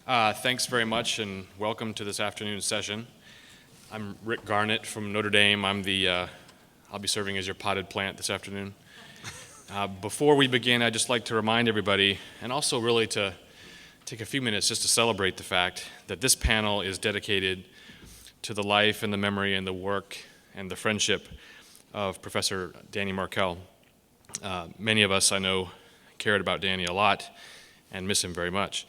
Thanks very much, and welcome to this afternoon's session. I'm Rick Garnett from Notre Dame. I'll be serving as your potted plant this afternoon. Before we begin, I'd just like to remind everybody, and also really to take a few minutes just to celebrate the fact that this panel is dedicated to the life and the memory and the work and the friendship of Professor Danny Markell. Many of us, I know, cared about Danny a lot and miss him very much.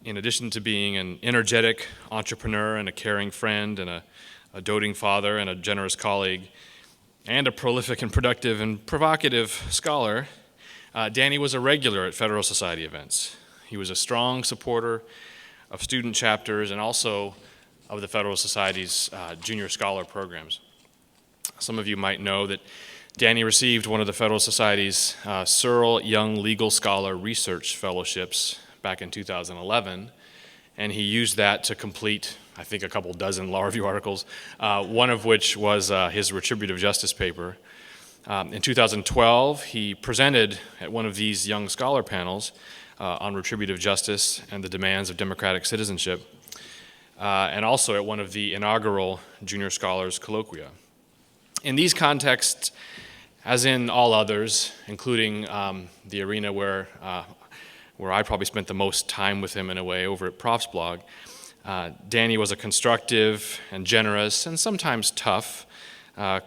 In addition to being an energetic entrepreneur and a caring friend and a doting father and a generous colleague and a prolific and productive and provocative scholar, Danny was a regular at Federal Society events. He was a strong supporter of student chapters and also of the Federal Society's junior scholar programs. Some of you might know that Danny received one of the Federal Society's Searle Young Legal Scholar Research Fellowships back in 2011, and he used that to complete, I think, a couple dozen law review articles, one of which was his retributive justice paper. In 2012, he presented at one of these young scholar panels on retributive justice and the demands of democratic citizenship, and also at one of the inaugural Junior Scholars Colloquia. In these contexts, as in all others, including the arena where I probably spent the most time with him in a way over at Prof.sblawg, Danny was a constructive and generous and sometimes tough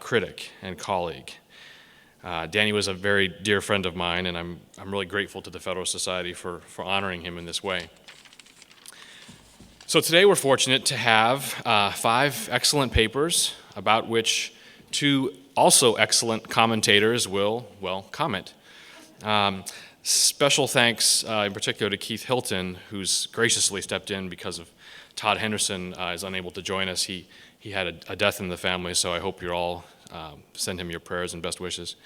critic and colleague. Danny was a very dear friend of mine, and I'm really grateful to the Federal Society for honoring him in this way. So today we're fortunate to have 5 excellent papers about which 2 also excellent commentators will, comment. Special thanks in particular to Keith Hilton, who's graciously stepped in because of Todd Henderson is unable to join us. He had a death in the family, so I hope you all send him your prayers and best wishes.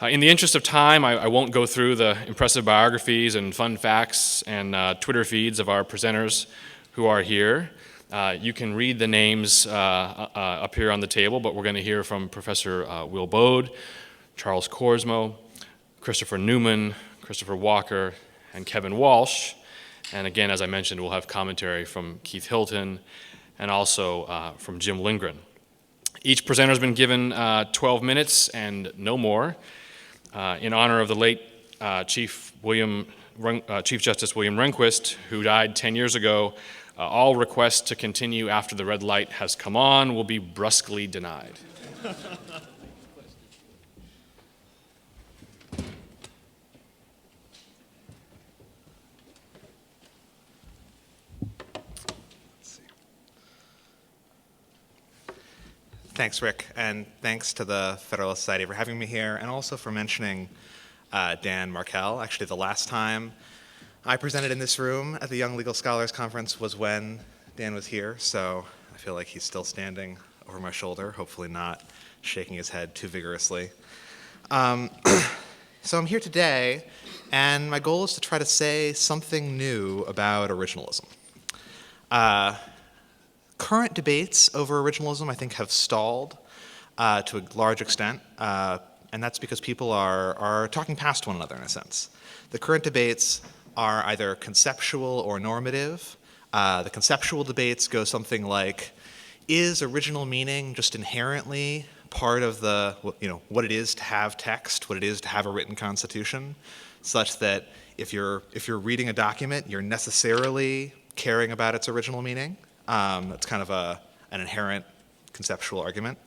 In the interest of time, I won't go through the impressive biographies and fun facts and Twitter feeds of our presenters who are here. You can read the names up here on the table, but we're going to hear from Professor Will Baude, Charles Korsmo, Christopher Newman, Christopher Walker, and Kevin Walsh. And again, as I mentioned, we'll have commentary from Keith Hilton and also from Jim Lindgren. Each presenter has been given 12 minutes and no more in honor of the late Chief Justice William Rehnquist, who died 10 years ago. All requests to continue after the red light has come on will be brusquely denied. Thanks, Rick, and thanks to the Federalist Society for having me here, and also for mentioning Dan Markell. Actually, the last time I presented in this room at the Young Legal Scholars Conference was when Dan was here, so I feel like he's still standing over my shoulder, hopefully not shaking his head too vigorously. So I'm here today, and my goal is to try to say something new about originalism. Current debates over originalism, I think, have stalled to a large extent, and that's because people are talking past one another in a sense. The current debates are either conceptual or normative. The conceptual debates go something like, is original meaning just inherently part of what it is to have text, what it is to have a written constitution, such that if you're reading a document, you're necessarily caring about its original meaning? That's kind of an inherent conceptual argument.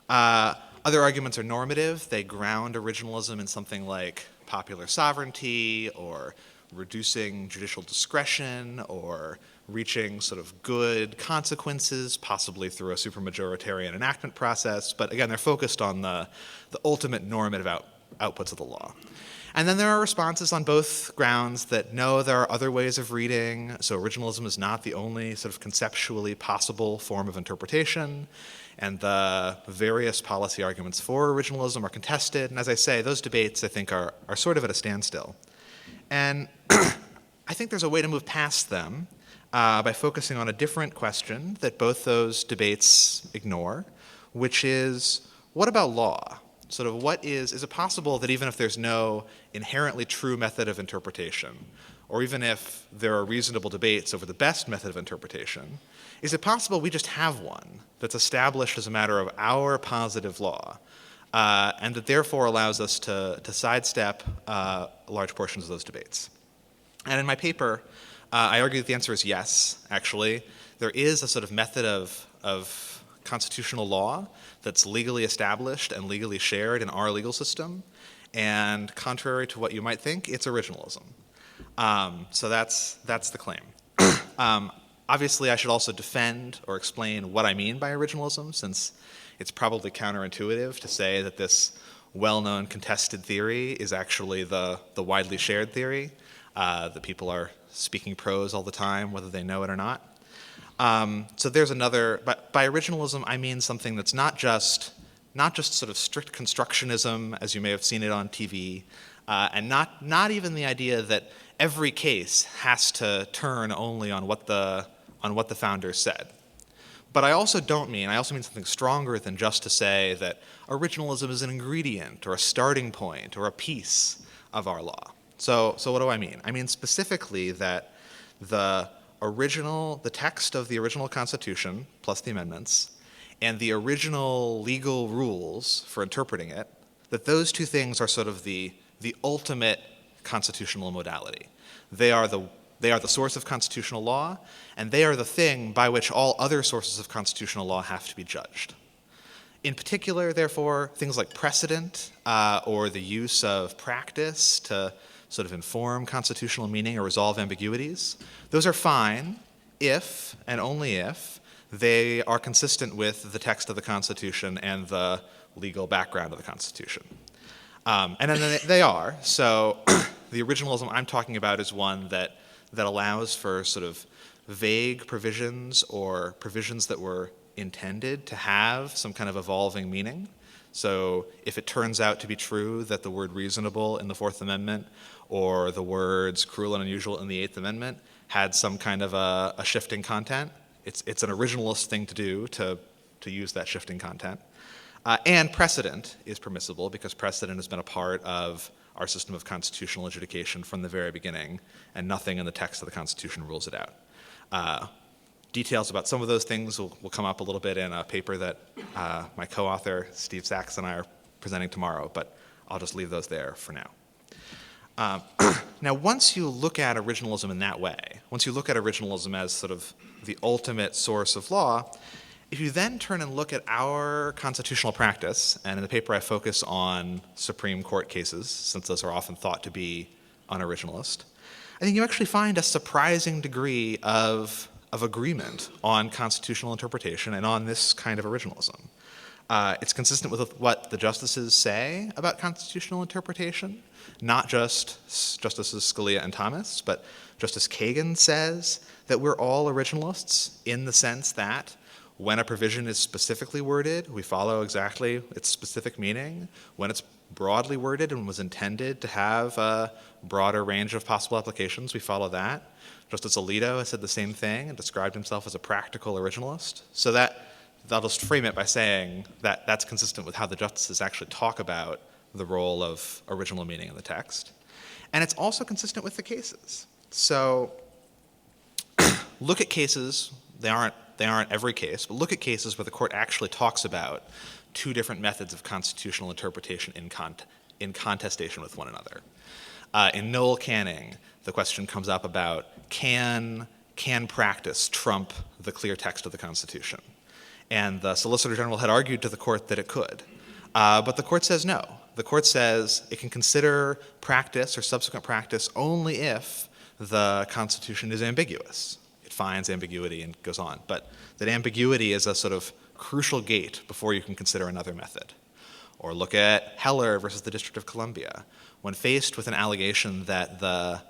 Other arguments are normative. They ground originalism in something like popular sovereignty or reducing judicial discretion or reaching sort of good consequences, possibly through a supermajoritarian enactment process. But again, they're focused on the ultimate normative outputs of the law. And then there are responses on both grounds that no, there are other ways of reading, so originalism is not the only sort of conceptually possible form of interpretation, and the various policy arguments for originalism are contested. And as I say, those debates, I think, are sort of at a standstill. And I think there's a way to move past them by focusing on a different question that both those debates ignore, which is, what about law? Sort of is it possible that even if there's no inherently true method of interpretation, or even if there are reasonable debates over the best method of interpretation, is it possible we just have one that's established as a matter of our positive law, and that therefore allows us to sidestep large portions of those debates? And in my paper, I argue that the answer is yes, actually. There is a sort of method of constitutional law that's legally established and legally shared in our legal system, and contrary to what you might think, it's originalism. So that's the claim. Obviously, I should also defend or explain what I mean by originalism, since it's probably counterintuitive to say that this well-known contested theory is actually the widely shared theory, that people are speaking prose all the time, whether they know it or not. So there's another, but by originalism, I mean something that's not just sort of strict constructionism, as you may have seen it on TV, and not even the idea that every case has to turn only on what the founders said. But I also mean something stronger than just to say that originalism is an ingredient or a starting point or a piece of our law. So what do I mean? I mean specifically that the text of the original Constitution, plus the amendments, and the original legal rules for interpreting it, that those two things are sort of the ultimate constitutional modality. They are the source of constitutional law, and they are the thing by which all other sources of constitutional law have to be judged. In particular, therefore, things like precedent or the use of practice to sort of inform constitutional meaning or resolve ambiguities, those are fine if, and only if, they are consistent with the text of the Constitution and the legal background of the Constitution. And then they are. So the originalism I'm talking about is one that allows for sort of vague provisions or provisions that were intended to have some kind of evolving meaning. So if it turns out to be true that the word reasonable in the Fourth Amendment or the words cruel and unusual in the Eighth Amendment had some kind of a shifting content, it's an originalist thing to do to use that shifting content. And precedent is permissible because precedent has been a part of our system of constitutional adjudication from the very beginning, and nothing in the text of the Constitution rules it out. Details about some of those things will come up a little bit in a paper that my co-author, Steve Sachs, and I are presenting tomorrow, but I'll just leave those there for now. Now, once you look at originalism in that way, once you look at originalism as sort of the ultimate source of law, if you then turn and look at our constitutional practice, and in the paper I focus on Supreme Court cases, since those are often thought to be unoriginalist, I think you actually find a surprising degree of agreement on constitutional interpretation and on this kind of originalism. It's consistent with what the justices say about constitutional interpretation, not just Justices Scalia and Thomas, but Justice Kagan says that we're all originalists in the sense that when a provision is specifically worded, we follow exactly its specific meaning. When it's broadly worded and was intended to have a broader range of possible applications, we follow that. Justice Alito has said the same thing and described himself as a practical originalist. So I'll just frame it by saying that that's consistent with how the justices actually talk about the role of original meaning in the text. And it's also consistent with the cases. So look at cases, they aren't every case, but look at cases where the court actually talks about two different methods of constitutional interpretation in contestation with one another. In Noel Canning, the question comes up about can practice trump the clear text of the Constitution? And the Solicitor General had argued to the court that it could. But the court says no. The court says it can consider practice or subsequent practice only if the Constitution is ambiguous. It finds ambiguity and goes on. But that ambiguity is a sort of crucial gate before you can consider another method. Or look at Heller versus the District of Columbia. When faced with an allegation that the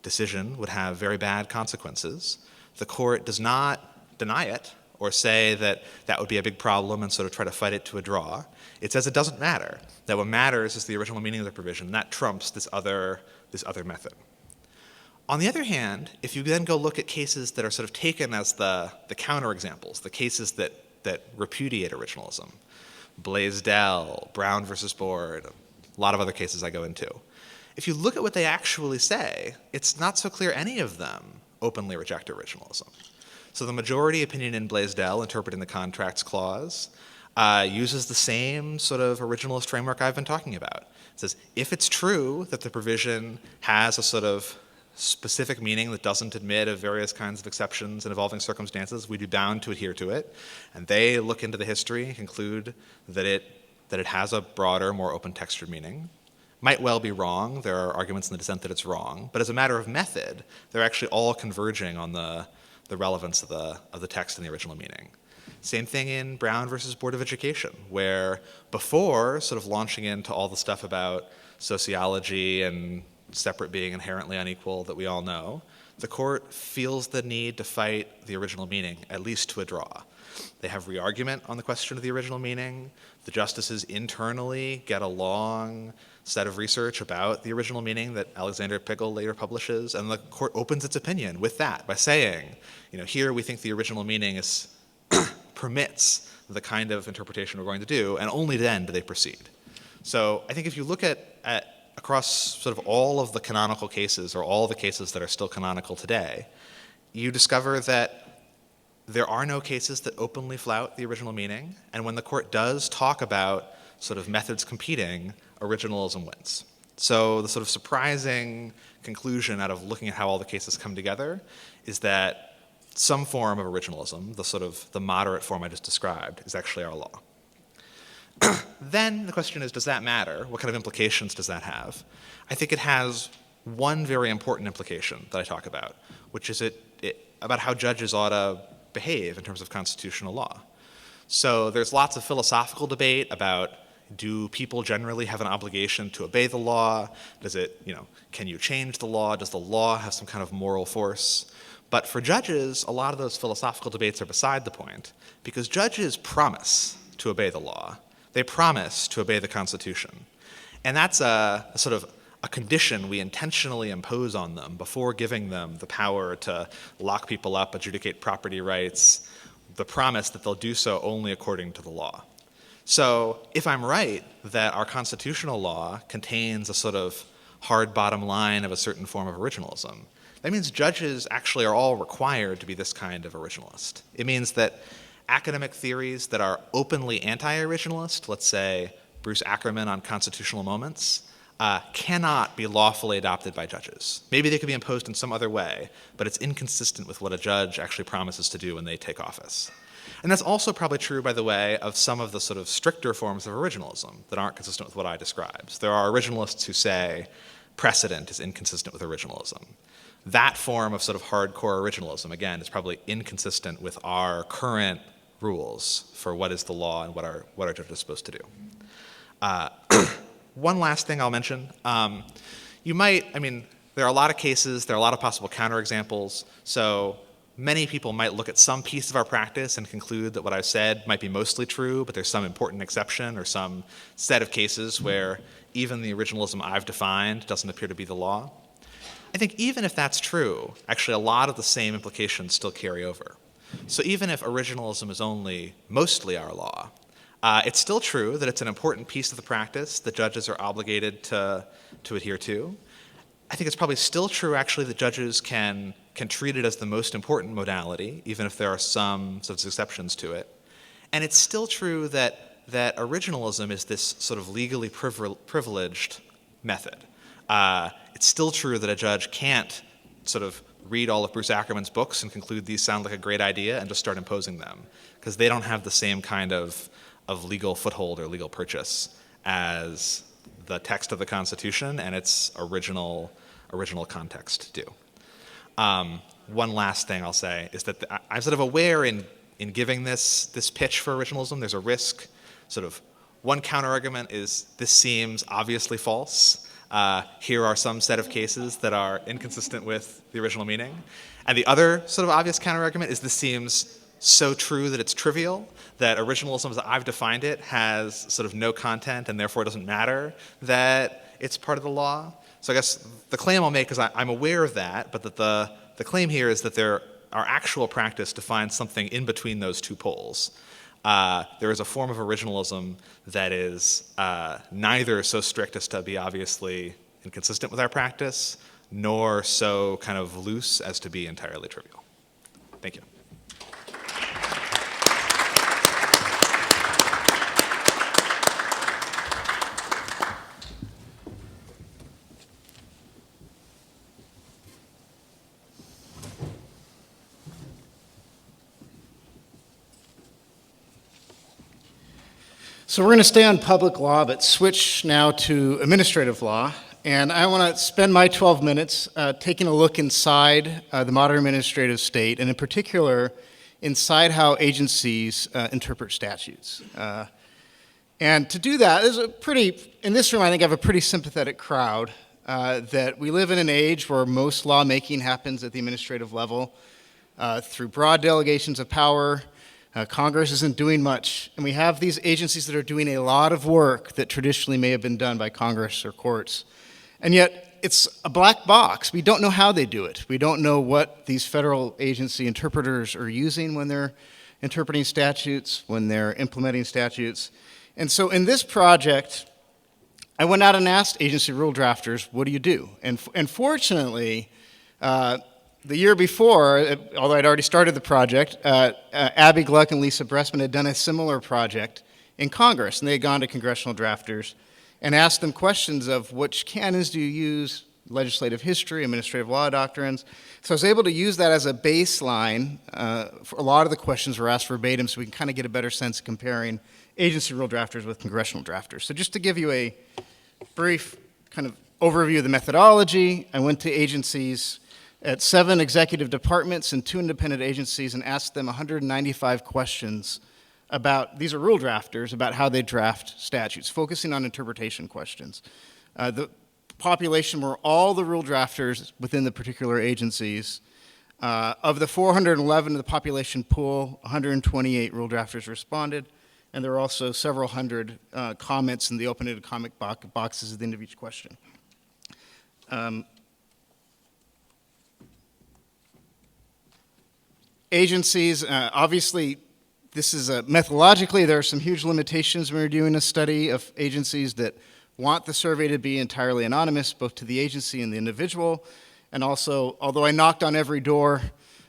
decision would have very bad consequences, the court does not deny it or say that that would be a big problem and sort of try to fight it to a draw. It says it doesn't matter, that what matters is the original meaning of the provision. That trumps this other method. On the other hand, if you then go look at cases that are sort of taken as the counterexamples, the cases that repudiate originalism, Blaisdell, Brown versus Board, a lot of other cases I go into, if you look at what they actually say, it's not so clear any of them openly reject originalism. So the majority opinion in Blaisdell, interpreting the Contracts Clause, uses the same sort of originalist framework I've been talking about. It says, if it's true that the provision has a sort of specific meaning that doesn't admit of various kinds of exceptions and evolving circumstances, we'd be bound to adhere to it. And they look into the history and conclude that it has a broader, more open-textured meaning. Might well be wrong. There are arguments in the dissent that it's wrong. But as a matter of method, they're actually all converging on the relevance of the text and the original meaning. Same thing in Brown versus Board of Education, where before sort of launching into all the stuff about sociology and separate being inherently unequal that we all know, the court feels the need to fight the original meaning, at least to a draw. They have re-argument on the question of the original meaning. The justices internally get a long set of research about the original meaning that Alexander Pickel later publishes, and the court opens its opinion with that by saying, here we think the original meaning permits the kind of interpretation we're going to do, and only then do they proceed. So I think if you look at across sort of all of the canonical cases, or all the cases that are still canonical today, you discover that there are no cases that openly flout the original meaning, and when the court does talk about sort of methods competing, originalism wins. So the sort of surprising conclusion out of looking at how all the cases come together is that some form of originalism, the moderate form I just described, is actually our law. Then the question is, does that matter? What kind of implications does that have? I think it has one very important implication that I talk about, which is about how judges ought to behave in terms of constitutional law. So there's lots of philosophical debate about, do people generally have an obligation to obey the law? Can you change the law? Does the law have some kind of moral force? But for judges, a lot of those philosophical debates are beside the point, because judges promise to obey the law. They promise to obey the Constitution. And that's a sort of a condition we intentionally impose on them before giving them the power to lock people up, adjudicate property rights, the promise that they'll do so only according to the law. So if I'm right that our constitutional law contains a sort of hard bottom line of a certain form of originalism, that means judges actually are all required to be this kind of originalist. It means that academic theories that are openly anti-originalist, let's say Bruce Ackerman on constitutional moments, cannot be lawfully adopted by judges. Maybe they could be imposed in some other way, but it's inconsistent with what a judge actually promises to do when they take office. And that's also probably true, by the way, of some of the sort of stricter forms of originalism that aren't consistent with what I described. So there are originalists who say precedent is inconsistent with originalism. That form of sort of hardcore originalism, again, is probably inconsistent with our current rules for what is the law and what our judges are supposed to do. One last thing I'll mention. There are a lot of cases, there are a lot of possible counterexamples, so many people might look at some piece of our practice and conclude that what I've said might be mostly true, but there's some important exception or some set of cases where even the originalism I've defined doesn't appear to be the law. I think even if that's true, actually a lot of the same implications still carry over. So even if originalism is only mostly our law, it's still true that it's an important piece of the practice that judges are obligated to adhere to. I think it's probably still true, actually, that judges can treat it as the most important modality, even if there are some sort of exceptions to it. And it's still true that originalism is this sort of legally privileged method. It's still true that a judge can't sort of read all of Bruce Ackerman's books and conclude these sound like a great idea and just start imposing them, because they don't have the same kind of legal foothold or legal purchase as the text of the Constitution and its original context do. One last thing I'll say is that I'm sort of aware in giving this pitch for originalism, there's a risk. Sort of one counterargument is this seems obviously false. Here are some set of cases that are inconsistent with the original meaning. And the other sort of obvious counterargument is this seems so true that it's trivial, that originalism as I've defined it has sort of no content and therefore it doesn't matter that it's part of the law. So I guess the claim I'll make is I'm aware of that, but that the claim here is that our actual practice defines something in between those two poles. There is a form of originalism that is neither so strict as to be obviously inconsistent with our practice, nor so kind of loose as to be entirely trivial. Thank you. So we're going to stay on public law, but switch now to administrative law. And I want to spend my 12 minutes taking a look inside the modern administrative state, and in particular, inside how agencies interpret statutes. And to do that, in this room, I think I have a pretty sympathetic crowd that we live in an age where most lawmaking happens at the administrative level through broad delegations of power. Congress isn't doing much, and we have these agencies that are doing a lot of work that traditionally may have been done by Congress or courts. And yet, it's a black box. We don't know how they do it. We don't know what these federal agency interpreters are using when they're interpreting statutes, when they're implementing statutes. And so in this project, I went out and asked agency rule drafters, what do you do? And fortunately, the year before, although I'd already started the project, Abby Gluck and Lisa Bressman had done a similar project in Congress, and they had gone to congressional drafters and asked them questions of which canons do you use, legislative history, administrative law doctrines. So I was able to use that as a baseline. For a lot of the questions were asked verbatim, so we can kind of get a better sense of comparing agency rule drafters with congressional drafters. So just to give you a brief kind of overview of the methodology, I went to agencies at 7 executive departments and 2 independent agencies and asked them 195 questions about, these are rule drafters, about how they draft statutes, focusing on interpretation questions. The population were all the rule drafters within the particular agencies. Of the 411 of the population pool, 128 rule drafters responded, and there were also several hundred comments in the open-ended comment boxes at the end of each question. Agencies, obviously, this is methodologically, there are some huge limitations when we're doing a study of agencies that want the survey to be entirely anonymous, both to the agency and the individual. And also, although I knocked on every door,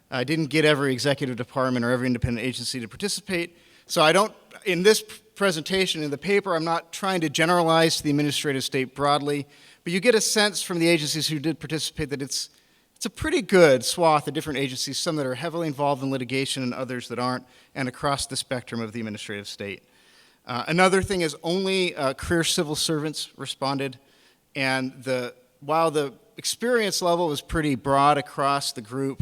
I didn't get every executive department or every independent agency to participate. So I don't, in this presentation, in the paper, I'm not trying to generalize to the administrative state broadly, but you get a sense from the agencies who did participate that it's a pretty good swath of different agencies, some that are heavily involved in litigation and others that aren't, and across the spectrum of the administrative state. Another thing is only career civil servants responded, and while the experience level was pretty broad across the group,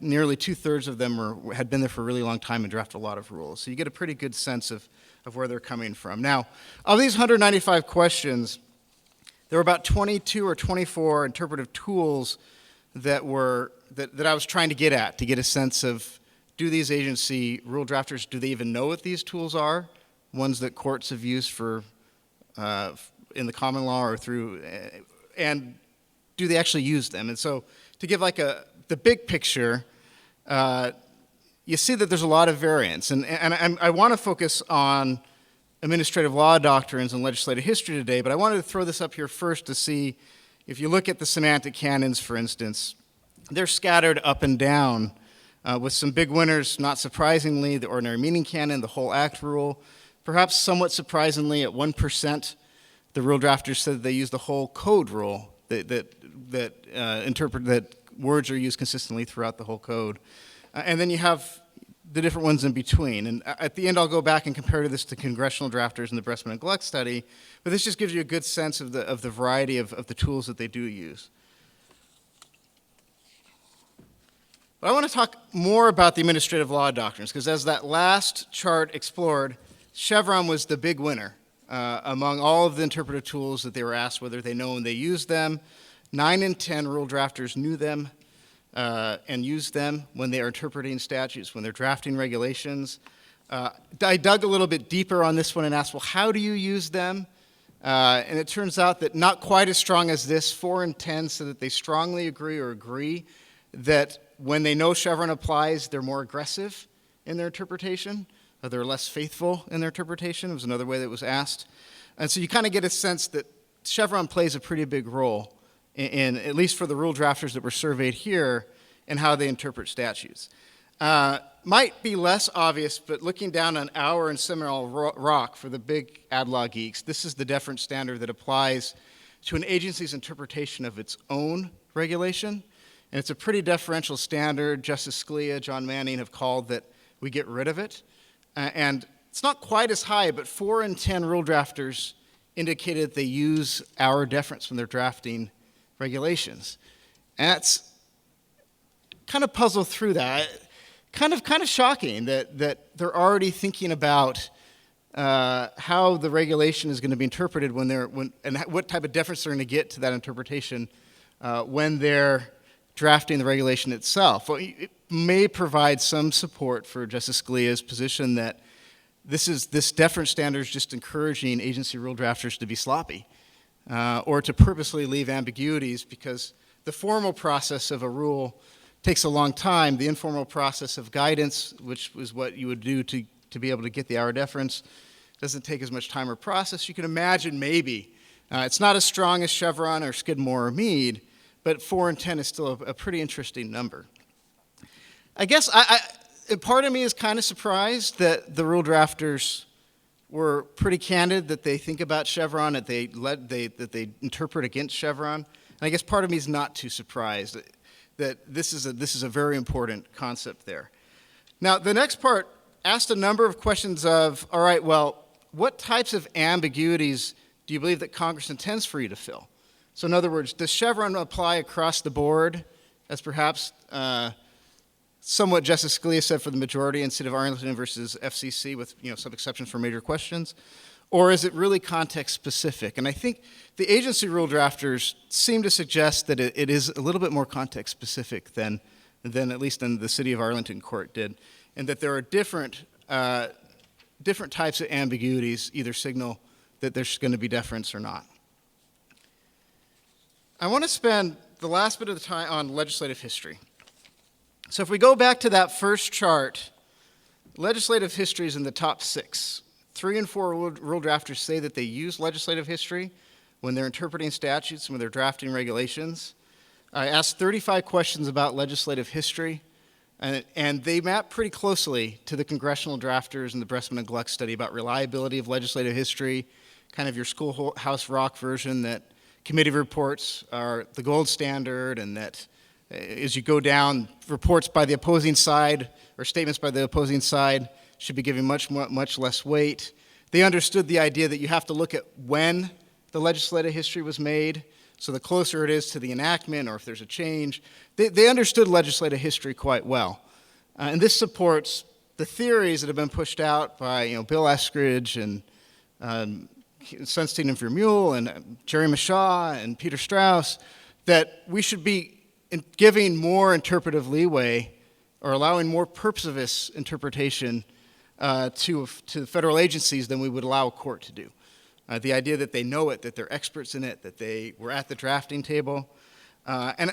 nearly 2/3 of them had been there for a really long time and drafted a lot of rules. So you get a pretty good sense of where they're coming from. Now, of these 195 questions, there were about 22 or 24 interpretive tools that I was trying to get at, to get a sense of, do these agency rule drafters, do they even know what these tools are? Ones that courts have used for, in the common law or through, and do they actually use them? And so to give like the big picture, you see that there's a lot of variance. And I want to focus on administrative law doctrines and legislative history today, but I wanted to throw this up here first to see, if you look at the semantic canons, for instance, they're scattered up and down, with some big winners, not surprisingly, the ordinary meaning canon, the whole act rule. Perhaps somewhat surprisingly, at 1%, the rule drafters said they use the whole code rule that interpret that words are used consistently throughout the whole code. And then you have the different ones in between. And at the end, I'll go back and compare this to congressional drafters in the Bressman and Gluck study, but this just gives you a good sense of the variety of the tools that they do use. But I want to talk more about the administrative law doctrines, because as that last chart explored, Chevron was the big winner among all of the interpretive tools that they were asked whether they know and they use them. 9 in 10 rule drafters knew them and used them when they are interpreting statutes, when they're drafting regulations. I dug a little bit deeper on this one and asked, well, how do you use them? And it turns out that not quite as strong as this, 4 in 10 said that they strongly agree that when they know Chevron applies, they're more aggressive in their interpretation, or they're less faithful in their interpretation. It was another way that was asked. And so you kind of get a sense that Chevron plays a pretty big role in, at least for the rule drafters that were surveyed here, in how they interpret statutes. Might be less obvious, but looking down on Auer and Seminole Rock for the big ad law geeks, this is the deference standard that applies to an agency's interpretation of its own regulation. And it's a pretty deferential standard. Justice Scalia, John Manning have called that we get rid of it. And it's not quite as high, but 4 in 10 rule drafters indicated they use Auer deference when they're drafting regulations. And that's kind of puzzled through that. Kind of shocking that they're already thinking about how the regulation is going to be interpreted and what type of deference they're going to get to that interpretation when they're drafting the regulation itself. Well, it may provide some support for Justice Scalia's position that this deference standard is just encouraging agency rule drafters to be sloppy or to purposely leave ambiguities, because the formal process of a rule takes a long time. The informal process of guidance, which is what you would do to be able to get the Auer deference, doesn't take as much time or process. You can imagine maybe. It's not as strong as Chevron or Skidmore or Meade, but 4 in 10 is still a pretty interesting number. I guess part of me is kind of surprised that the rule drafters were pretty candid that they think about Chevron, that they interpret against Chevron. And I guess part of me is not too surprised that this is a very important concept there. Now, the next part asked a number of questions of, all right, well, what types of ambiguities do you believe that Congress intends for you to fill? So in other words, does Chevron apply across the board, as perhaps somewhat Justice Scalia said for the majority in City of Arlington versus FCC, with some exceptions for major questions? Or is it really context specific? And I think the agency rule drafters seem to suggest that it is a little bit more context specific than at least than the City of Arlington court did, and that there are different types of ambiguities either signal that there's going to be deference or not. I want to spend the last bit of the time on legislative history. So if we go back to that first chart, legislative history is in the top 6. 3 and 4 rule drafters say that they use legislative history when they're interpreting statutes and when they're drafting regulations. I asked 35 questions about legislative history, and they map pretty closely to the congressional drafters and the Bressman and Gluck study about reliability of legislative history, kind of your schoolhouse rock version that committee reports are the gold standard, and that as you go down, reports by the opposing side or statements by the opposing side should be given much less weight. They understood the idea that you have to look at when the legislative history was made, so the closer it is to the enactment or if there's a change. They understood legislative history quite well. And this supports the theories that have been pushed out by Bill Eskridge and Sunstein and Vermeulen and Jerry Mashaw and Peter Strauss, that we should be giving more interpretive leeway or allowing more purposivist interpretation to federal agencies than we would allow a court to do. The idea that they know it, that they're experts in it, that they were at the drafting table. And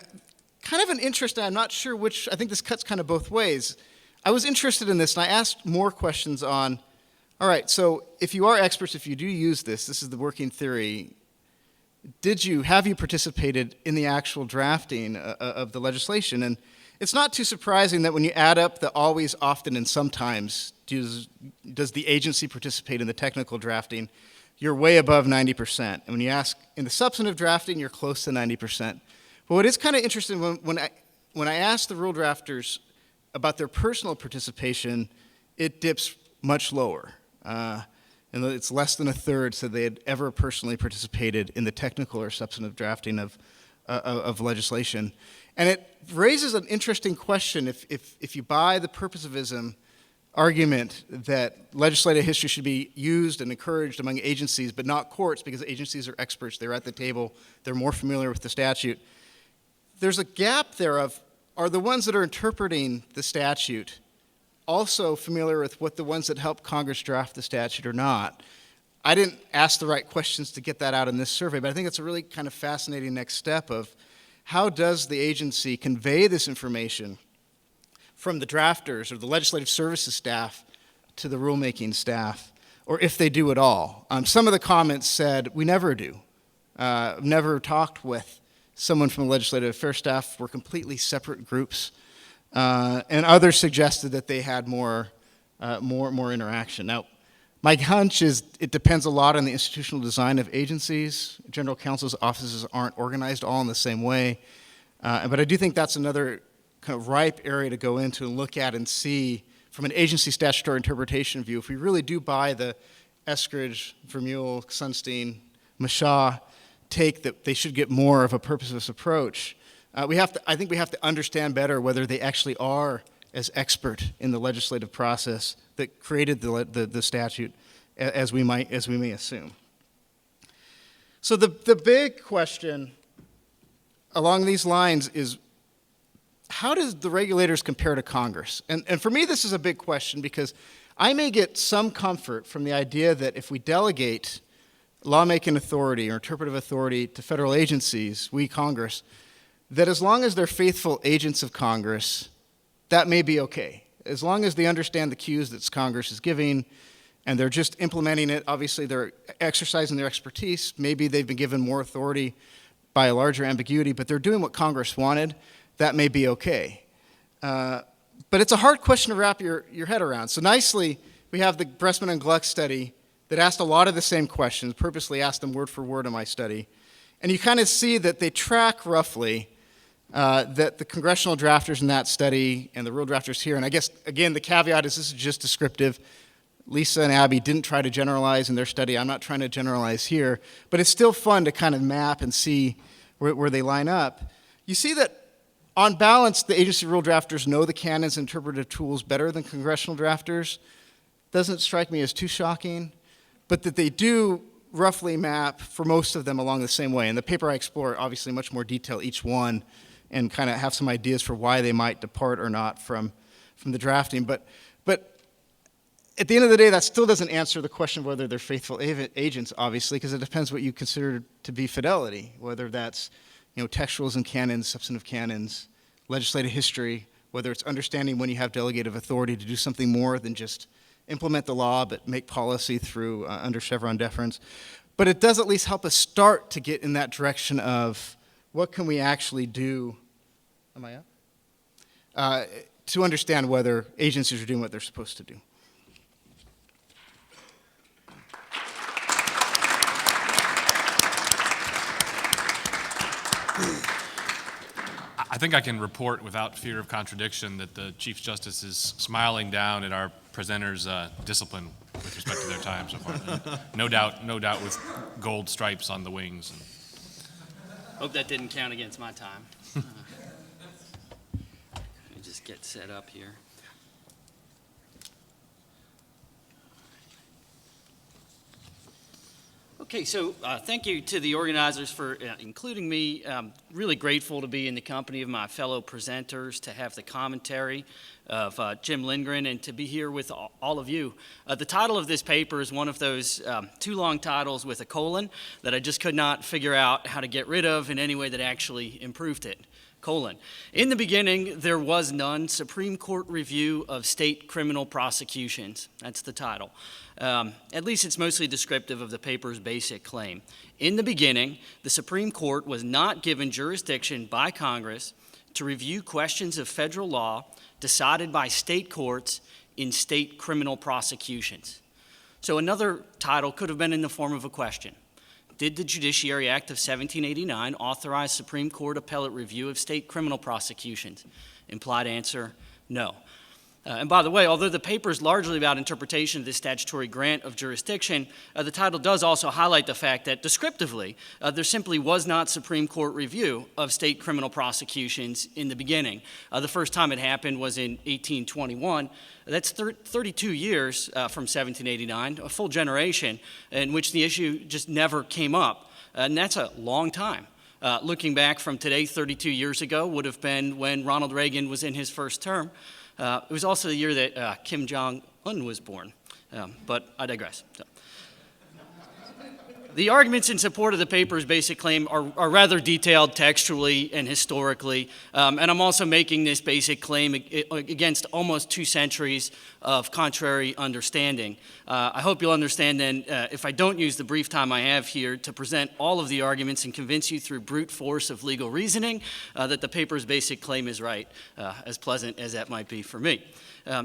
kind of an interest, I'm not sure which, I think this cuts kind of both ways. I was interested in this, and I asked more questions on, all right, so if you are experts, if you do use this is the working theory, have you participated in the actual drafting of the legislation? And it's not too surprising that when you add up the always, often, and sometimes, does the agency participate in the technical drafting, you're way above 90%. And when you ask in the substantive drafting, you're close to 90%. But what is kind of interesting, when I asked the rule drafters about their personal participation, it dips much lower. And it's less than a third said they had ever personally participated in the technical or substantive drafting of legislation. And it raises an interesting question if you buy the purposivism argument that legislative history should be used and encouraged among agencies, but not courts, because agencies are experts, they're at the table, they're more familiar with the statute. There's a gap there of, are the ones that are interpreting the statute also familiar with what the ones that help Congress draft the statute or not? I didn't ask the right questions to get that out in this survey, but I think it's a really kind of fascinating next step of how does the agency convey this information from the drafters or the legislative services staff to the rulemaking staff, or if they do at all. Some of the comments said, we never do. Never talked with someone from the legislative affairs staff. We're completely separate groups. And others suggested that they had more interaction. Now, my hunch is it depends a lot on the institutional design of agencies. General counsel's offices aren't organized all in the same way. But I do think that's another kind of ripe area to go into and look at and see from an agency statutory interpretation view, if we really do buy the Eskridge, Vermeulen, Sunstein, Mashaw take that they should get more of a purposeless approach, I think we have to understand better whether they actually are as expert in the legislative process that created the statute as we may assume. So the big question along these lines is, how does the regulators compare to Congress? And for me, this is a big question because I may get some comfort from the idea that if we delegate lawmaking authority or interpretive authority to federal agencies, we, Congress, that as long as they're faithful agents of Congress, that may be okay. As long as they understand the cues that Congress is giving and they're just implementing it, obviously they're exercising their expertise, maybe they've been given more authority by a larger ambiguity, but they're doing what Congress wanted, that may be okay. But it's a hard question to wrap your head around. So nicely, we have the Bressman and Gluck study that asked a lot of the same questions, purposely asked them word for word in my study. And you kind of see that they track roughly that the congressional drafters in that study and the rule drafters here, and I guess, again, the caveat is this is just descriptive. Lisa and Abby didn't try to generalize in their study. I'm not trying to generalize here. But it's still fun to kind of map and see where they line up. You see that on balance, the agency rule drafters know the canons and interpretive tools better than congressional drafters. Doesn't strike me as too shocking, but that they do roughly map for most of them along the same way. In the paper I explore, obviously, much more detail each one and kind of have some ideas for why they might depart or not from the drafting. But at the end of the day, that still doesn't answer the question of whether they're faithful agents, obviously, because it depends what you consider to be fidelity, whether that's textuals and canons, substantive canons, legislative history, whether it's understanding when you have delegative authority to do something more than just implement the law, but make policy through under Chevron deference. But it does at least help us start to get in that direction of what can we actually do, am I up? To understand whether agencies are doing what they're supposed to do. I think I can report without fear of contradiction that the Chief Justice is smiling down at our presenters' discipline with respect to their time so far. No doubt with gold stripes on the wings. Hope that didn't count against my time. Let me just get set up here. Okay, so thank you to the organizers for including me. Really grateful to be in the company of my fellow presenters, to have the commentary of Jim Lindgren, and to be here with all of you. The title of this paper is one of those too long titles with a colon that I just could not figure out how to get rid of in any way that actually improved it. Colon. In the beginning, there was none. Supreme Court review of state criminal prosecutions. That's the title. At least it's mostly descriptive of the paper's basic claim. In the beginning, the Supreme Court was not given jurisdiction by Congress to review questions of federal law decided by state courts in state criminal prosecutions. So another title could have been in the form of a question. Did the Judiciary Act of 1789 authorize Supreme Court appellate review of state criminal prosecutions? Implied answer, no. And by the way, although the paper is largely about interpretation of this statutory grant of jurisdiction, the title does also highlight the fact that descriptively, there simply was not Supreme Court review of state criminal prosecutions in the beginning. The first time it happened was in 1821. That's 32 years from 1789, a full generation in which the issue just never came up. And that's a long time. Looking back from today, 32 years ago would have been when Ronald Reagan was in his first term. It was also the year that Kim Jong-un was born, but I digress. So. The arguments in support of the paper's basic claim are rather detailed textually and historically, and I'm also making this basic claim against almost 2 centuries of contrary understanding. I hope you'll understand then, if I don't use the brief time I have here to present all of the arguments and convince you through brute force of legal reasoning that the paper's basic claim is right, as pleasant as that might be for me.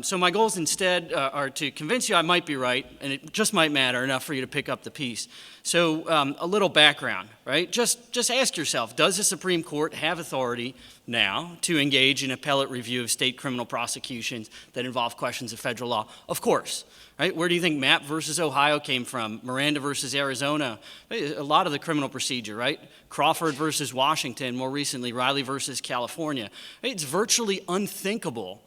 So my goals instead are to convince you I might be right, and it just might matter enough for you to pick up the piece. So a little background, right? Just ask yourself, does the Supreme Court have authority now to engage in appellate review of state criminal prosecutions that involve questions of federal law? Of course, right? Where do you think Mapp versus Ohio came from? Miranda versus Arizona? A lot of the criminal procedure, right? Crawford versus Washington, more recently Riley versus California. It's virtually unthinkable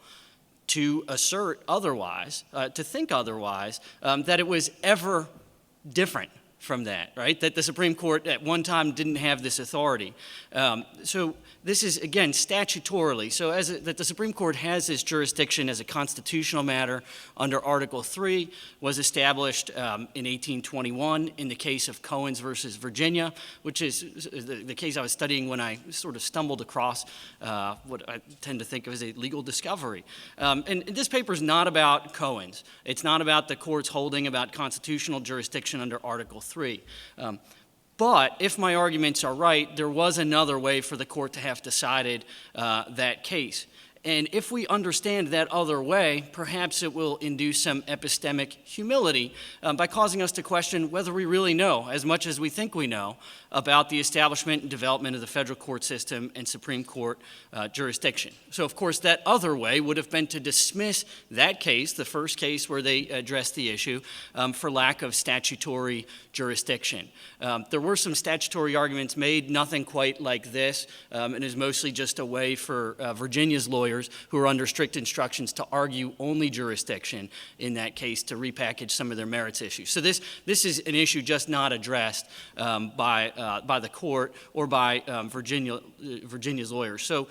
to assert otherwise, to think otherwise, that it was ever different from that, right? That the Supreme Court at one time didn't have this authority. So this is, again, statutorily. So that the Supreme Court has this jurisdiction as a constitutional matter under Article 3 was established in 1821 in the case of Cohens versus Virginia, which is the case I was studying when I sort of stumbled across what I tend to think of as a legal discovery. And this paper is not about Cohens. It's not about the court's holding about constitutional jurisdiction under Article 3. But if my arguments are right, there was another way for the court to have decided that case. And if we understand that other way, perhaps it will induce some epistemic humility by causing us to question whether we really know as much as we think we know about the establishment and development of the federal court system and Supreme Court jurisdiction. So, of course, that other way would have been to dismiss that case, the first case where they addressed the issue, for lack of statutory jurisdiction. There were some statutory arguments made, nothing quite like this, and is mostly just a way for Virginia's lawyers who are under strict instructions to argue only jurisdiction in that case to repackage some of their merits issues. So this is an issue just not addressed by the court or by Virginia's lawyers. So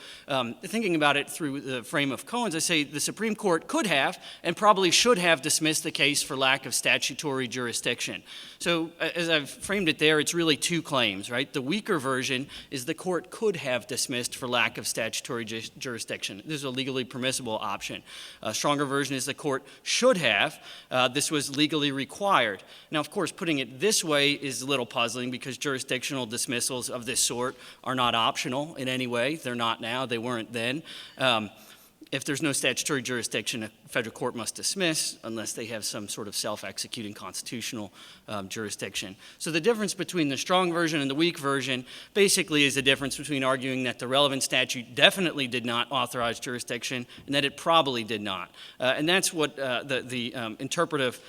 thinking about it through the frame of Cohens, I say the Supreme Court could have and probably should have dismissed the case for lack of statutory jurisdiction. So as I've framed it there, it's really 2 claims, right? The weaker version is the court could have dismissed for lack of statutory jurisdiction. This is a legally permissible option. A stronger version is the court should have. This was legally required. Now, of course, putting it this way is a little puzzling because jurisdictional dismissals of this sort are not optional in any way. They're not now. They weren't then. If there's no statutory jurisdiction, a federal court must dismiss unless they have some sort of self-executing constitutional jurisdiction. So the difference between the strong version and the weak version basically is the difference between arguing that the relevant statute definitely did not authorize jurisdiction and that it probably did not. And that's what the interpretive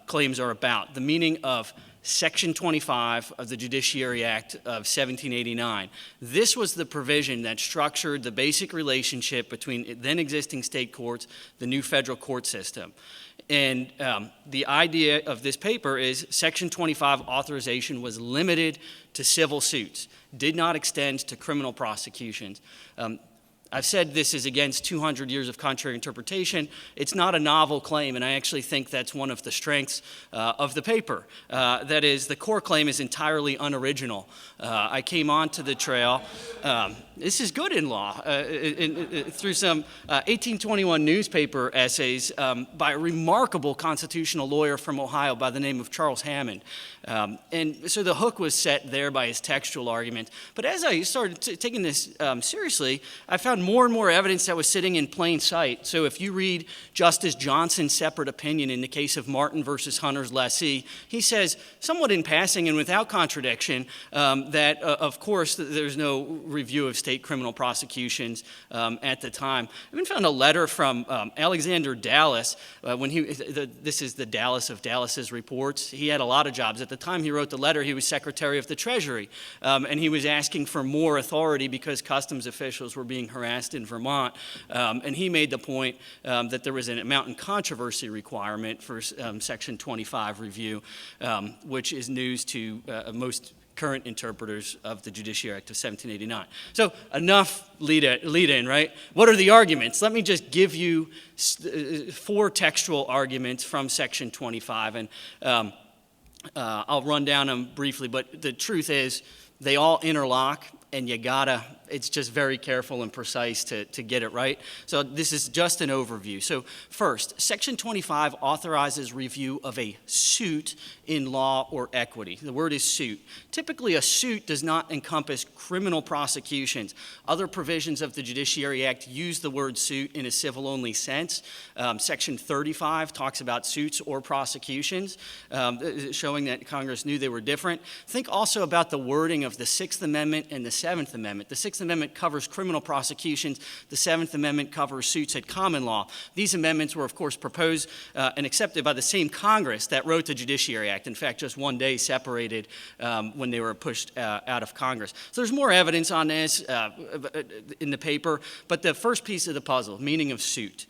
claims are about, the meaning of Section 25 of the Judiciary Act of 1789. This was the provision that structured the basic relationship between then existing state courts, the new federal court system. And the idea of this paper is Section 25 authorization was limited to civil suits, did not extend to criminal prosecutions. I've said this is against 200 years of contrary interpretation. It's not a novel claim, and I actually think that's one of the strengths of the paper. That is, the core claim is entirely unoriginal. I came onto the trail. This is good in law. Through some 1821 newspaper essays by a remarkable constitutional lawyer from Ohio by the name of Charles Hammond. And so the hook was set there by his textual argument. But as I started taking this seriously, I found more and more evidence that was sitting in plain sight. So if you read Justice Johnson's separate opinion in the case of Martin versus Hunter's lessee, he says, somewhat in passing and without contradiction, that of course there's no review of state criminal prosecutions at the time. I even found a letter from Alexander Dallas when this is the Dallas of Dallas's reports. He had a lot of jobs. At the time he wrote the letter, he was Secretary of the Treasury, and he was asking for more authority because customs officials were being harassed in Vermont, and he made the point that there was a mountain controversy requirement for Section 25 review, which is news to most current interpreters of the Judiciary Act of 1789. So enough lead in, right? What are the arguments? Let me just give you 4 textual arguments from Section 25. And I'll run down them briefly, but the truth is they all interlock, and it's just very careful and precise to get it right. So this is just an overview. So first, Section 25 authorizes review of a suit in law or equity. The word is suit. Typically, a suit does not encompass criminal prosecutions. Other provisions of the Judiciary Act use the word suit in a civil-only sense. Section 35 talks about suits or prosecutions, showing that Congress knew they were different. Think also about the wording of the Sixth Amendment and the Seventh Amendment. The Sixth Amendment covers criminal prosecutions. The Seventh Amendment covers suits at common law. These amendments were, of course, proposed and accepted by the same Congress that wrote the Judiciary Act. In fact, just one day separated when they were pushed out of Congress. So there's more evidence on this in the paper, but the first piece of the puzzle, meaning of suit.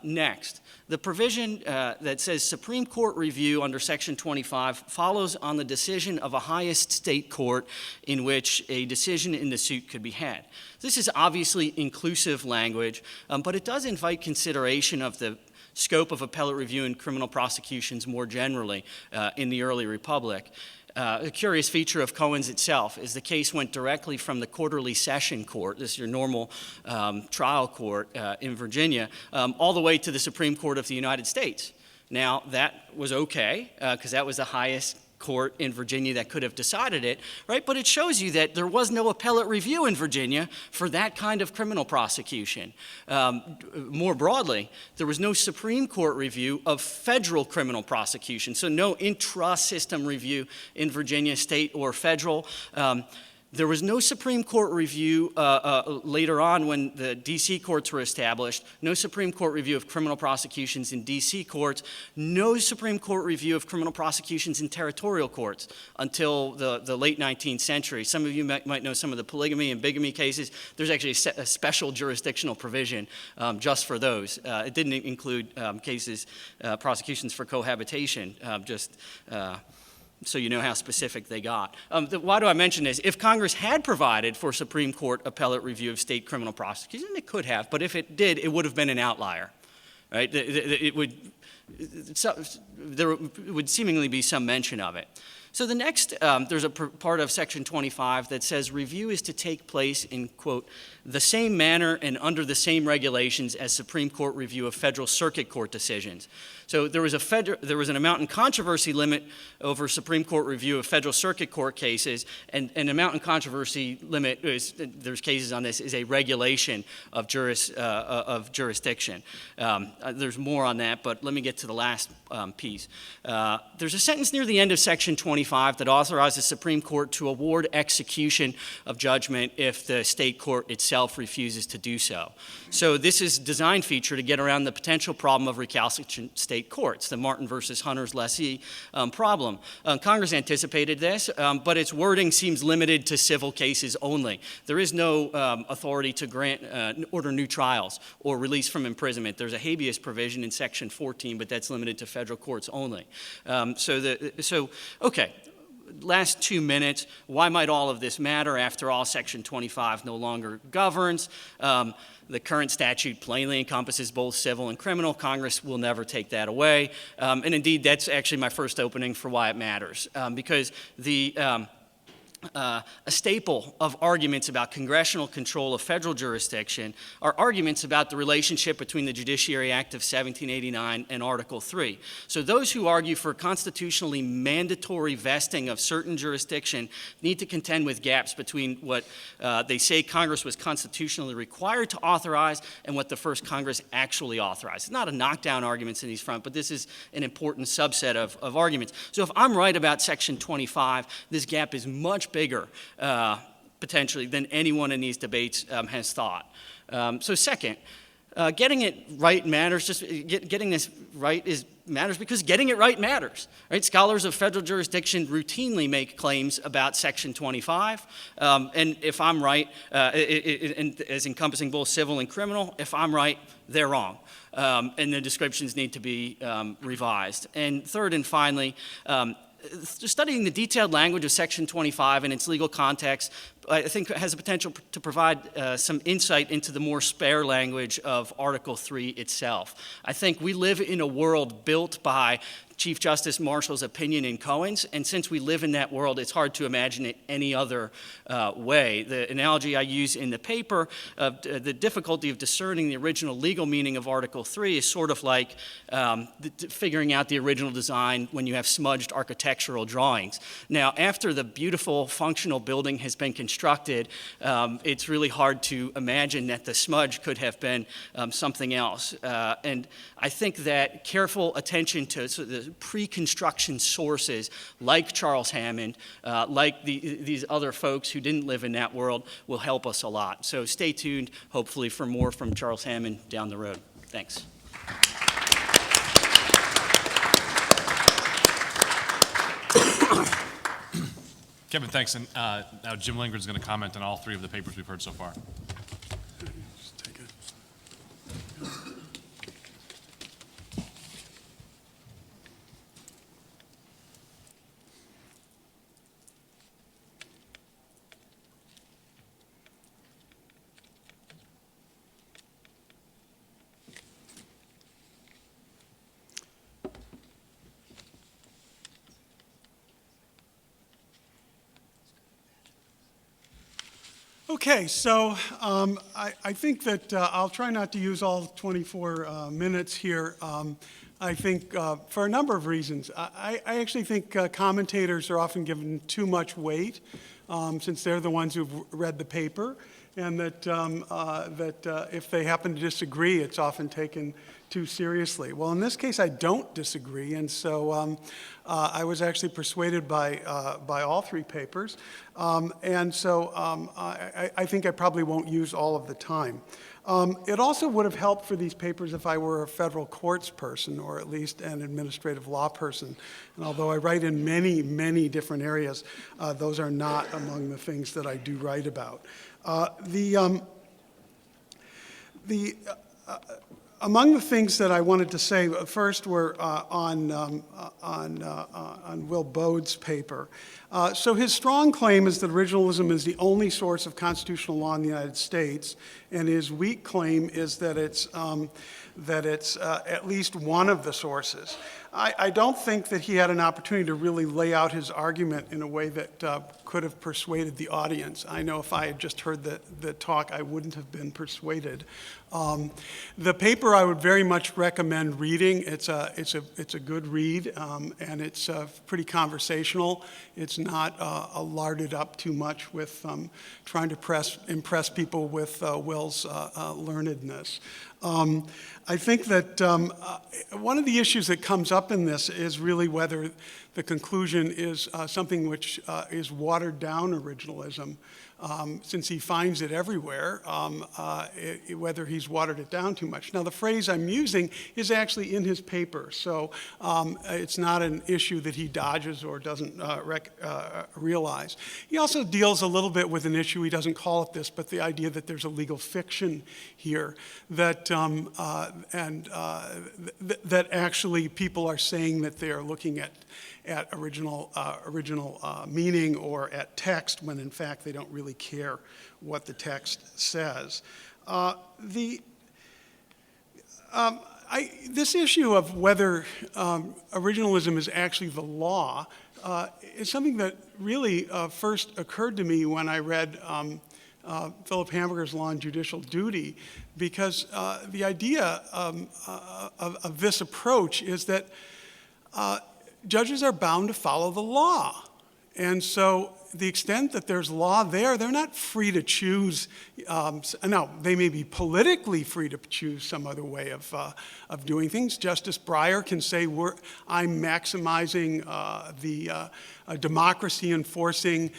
Next, the provision that says Supreme Court review under Section 25 follows on the decision of a highest state court in which a decision in the suit could be had. This is obviously inclusive language, but it does invite consideration of the scope of appellate review in criminal prosecutions more generally in the early republic. A curious feature of Cohen's itself is the case went directly from the quarterly session court, this is your normal trial court in Virginia, all the way to the Supreme Court of the United States. Now, that was okay, because that was the highest court in Virginia that could have decided it, right? But it shows you that there was no appellate review in Virginia for that kind of criminal prosecution. More broadly, there was no Supreme Court review of federal criminal prosecution, so no intra-system review in Virginia, state or federal. There was no Supreme Court review later on when the D.C. courts were established, no Supreme Court review of criminal prosecutions in D.C. courts, no Supreme Court review of criminal prosecutions in territorial courts until the late 19th century. Some of you might know some of the polygamy and bigamy cases. There's actually a special jurisdictional provision just for those. It didn't include prosecutions for cohabitation, so you know how specific they got. Why do I mention this? If Congress had provided for Supreme Court appellate review of state criminal prosecution, it could have, but if it did, it would have been an outlier, right? There would seemingly be some mention of it. So the next, there's a part of Section 25 that says review is to take place in, quote, the same manner and under the same regulations as Supreme Court review of federal circuit court decisions. So there was an amount in controversy limit over Supreme Court review of federal circuit court cases, and an amount in controversy limit, there's cases on this, is a regulation of jurisdiction. There's more on that, but let me get to the last piece. There's a sentence near the end of Section 25 that authorizes Supreme Court to award execution of judgment if the state court itself refuses to do so. So this is a design feature to get around the potential problem of recalcitrant state courts, the Martin versus Hunter's lessee problem. Congress anticipated this, but its wording seems limited to civil cases only. There is no authority to order new trials or release from imprisonment. There's a habeas provision in Section 14, but that's limited to federal courts only. Okay. Last 2 minutes, why might all of this matter? After all, Section 25 no longer governs. The current statute plainly encompasses both civil and criminal. Congress will never take that away. And indeed, that's actually my first opening for why it matters. Because a staple of arguments about congressional control of federal jurisdiction are arguments about the relationship between the Judiciary Act of 1789 and Article 3. So those who argue for constitutionally mandatory vesting of certain jurisdiction need to contend with gaps between what they say Congress was constitutionally required to authorize and what the first Congress actually authorized. It's not a knockdown arguments in these front, but this is an important subset of arguments. So if I'm right about Section 25, this gap is much bigger, potentially, than anyone in these debates has thought. So second, getting it right matters. Just getting this right matters because getting it right matters. Right? Scholars of federal jurisdiction routinely make claims about Section 25, and if I'm right, as encompassing both civil and criminal, if I'm right, they're wrong. And the descriptions need to be revised. And third and finally, studying the detailed language of Section 25 and its legal context, I think has the potential to provide some insight into the more spare language of Article 3 itself. I think we live in a world built by Chief Justice Marshall's opinion in Cohen's, and since we live in that world, it's hard to imagine it any other way. The analogy I use in the paper of the difficulty of discerning the original legal meaning of Article 3 is sort of like figuring out the original design when you have smudged architectural drawings. Now, after the beautiful functional building has been constructed, it's really hard to imagine that the smudge could have been something else. And I think that careful attention to the pre-construction sources like Charles Hammond, like these other folks who didn't live in that world will help us a lot. So stay tuned, hopefully, for more from Charles Hammond down the road. Thanks. Kevin, thanks. And now Jim Lindgren's going to comment on all three of the papers we've heard so far. Just take it. Okay, so I think that I'll try not to use all 24 minutes here. I think for a number of reasons. I actually think commentators are often given too much weight since they're the ones who've read the paper, and that if they happen to disagree, it's often taken too seriously. Well, in this case, I don't disagree, and so I was actually persuaded by all three papers, and so I think I probably won't use all of the time. It also would have helped for these papers if I were a federal courts person, or at least an administrative law person. And although I write in many, many different areas, those are not among the things that I do write about. Among the things that I wanted to say first were on Will Baude's paper. So his strong claim is that originalism is the only source of constitutional law in the United States, and his weak claim is that it's at least one of the sources. I don't think that he had an opportunity to really lay out his argument in a way that could have persuaded the audience. I know if I had just heard the talk, I wouldn't have been persuaded. The paper I would very much recommend reading. It's a good read, and it's pretty conversational. It's not larded up too much with trying to impress people with Will's learnedness. I think that one of the issues that comes up in this is really whether the conclusion is something which is watered down originalism, since he finds it everywhere, whether he's watered it down too much. Now, the phrase I'm using is actually in his paper, so it's not an issue that he dodges or doesn't realize. He also deals a little bit with an issue, he doesn't call it this, but the idea that there's a legal fiction here, that that actually people are saying that they are looking at original meaning or at text when in fact they don't really care what the text says. This issue of whether originalism is actually the law is something that really first occurred to me when I read Philip Hamburger's Law on Judicial Duty, because the idea of this approach is that judges are bound to follow the law. And so the extent that there's law there, they're not free to choose. No, they may be politically free to choose some other way of doing things. Justice Breyer can say, I'm maximizing the democracy enforcing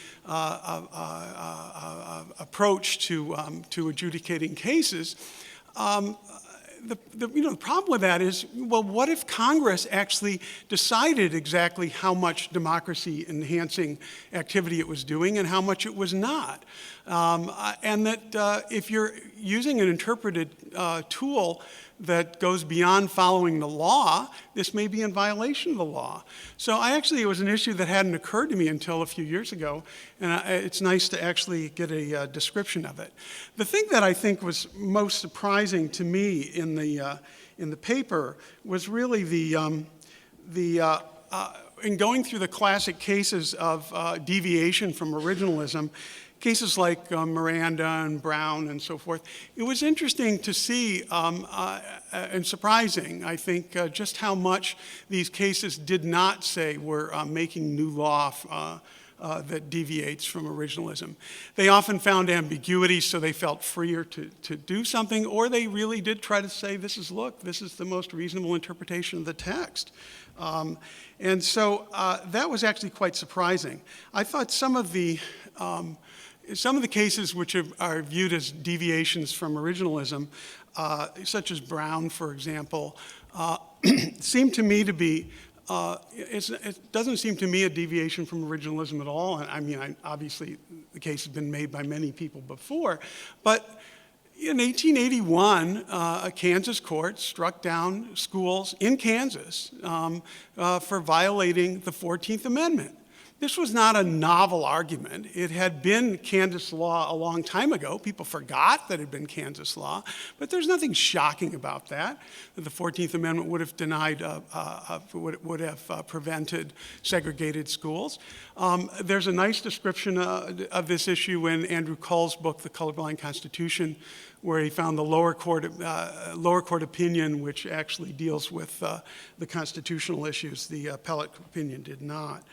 approach to adjudicating cases. The problem with that is, well, what if Congress actually decided exactly how much democracy-enhancing activity it was doing and how much it was not? And that if you're using an interpreted tool that goes beyond following the law, this may be in violation of the law. So it was an issue that hadn't occurred to me until a few years ago, and it's nice to actually get a description of it. The thing that I think was most surprising to me in the paper was really in going through the classic cases of deviation from originalism, cases like Miranda and Brown and so forth, it was interesting to see and surprising, I think, just how much these cases did not say we're making new law that deviates from originalism. They often found ambiguity, so they felt freer to do something, or they really did try to say, this is the most reasonable interpretation of the text. And so that was actually quite surprising. I thought some of the cases which are viewed as deviations from originalism, such as Brown, for example, seem to me to be, it doesn't seem to me a deviation from originalism at all. I mean, obviously, the case has been made by many people before, but in 1881, a Kansas court struck down schools in Kansas for violating the 14th Amendment. This was not a novel argument. It had been Kansas law a long time ago. People forgot that it had been Kansas law, but there's nothing shocking about that. The 14th Amendment would have denied, would have prevented segregated schools. There's a nice description of this issue in Andrew Cull's book, The Colorblind Constitution, where he found the lower court opinion, which actually deals with the constitutional issues. The appellate opinion did not.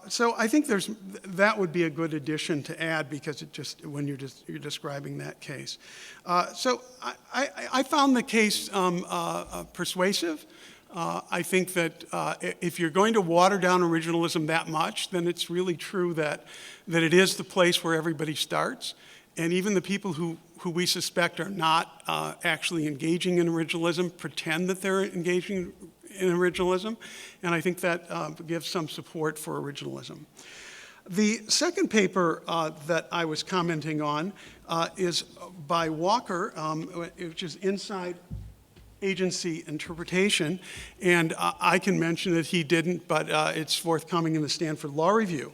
So I think that would be a good addition to add, because it just, when you're describing that case. So I found the case persuasive. I think that if you're going to water down originalism that much, then it's really true that it is the place where everybody starts. And even the people who we suspect are not actually engaging in originalism pretend that they're engaging in originalism, and I think that gives some support for originalism. The second paper that I was commenting on is by Walker, which is Inside Agency Interpretation, and I can mention that he didn't, but it's forthcoming in the Stanford Law Review.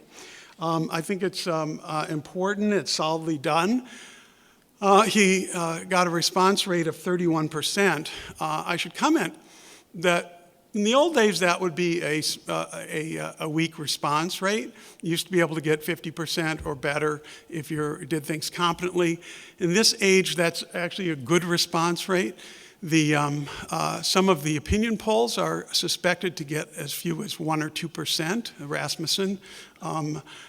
I think it's important, it's solidly done. He got a response rate of 31%. I should comment that in the old days, that would be a weak response rate. You used to be able to get 50% or better if you did things competently. In this age, that's actually a good response rate. Some of the opinion polls are suspected to get as few as 1 or 2%. Rasmussen,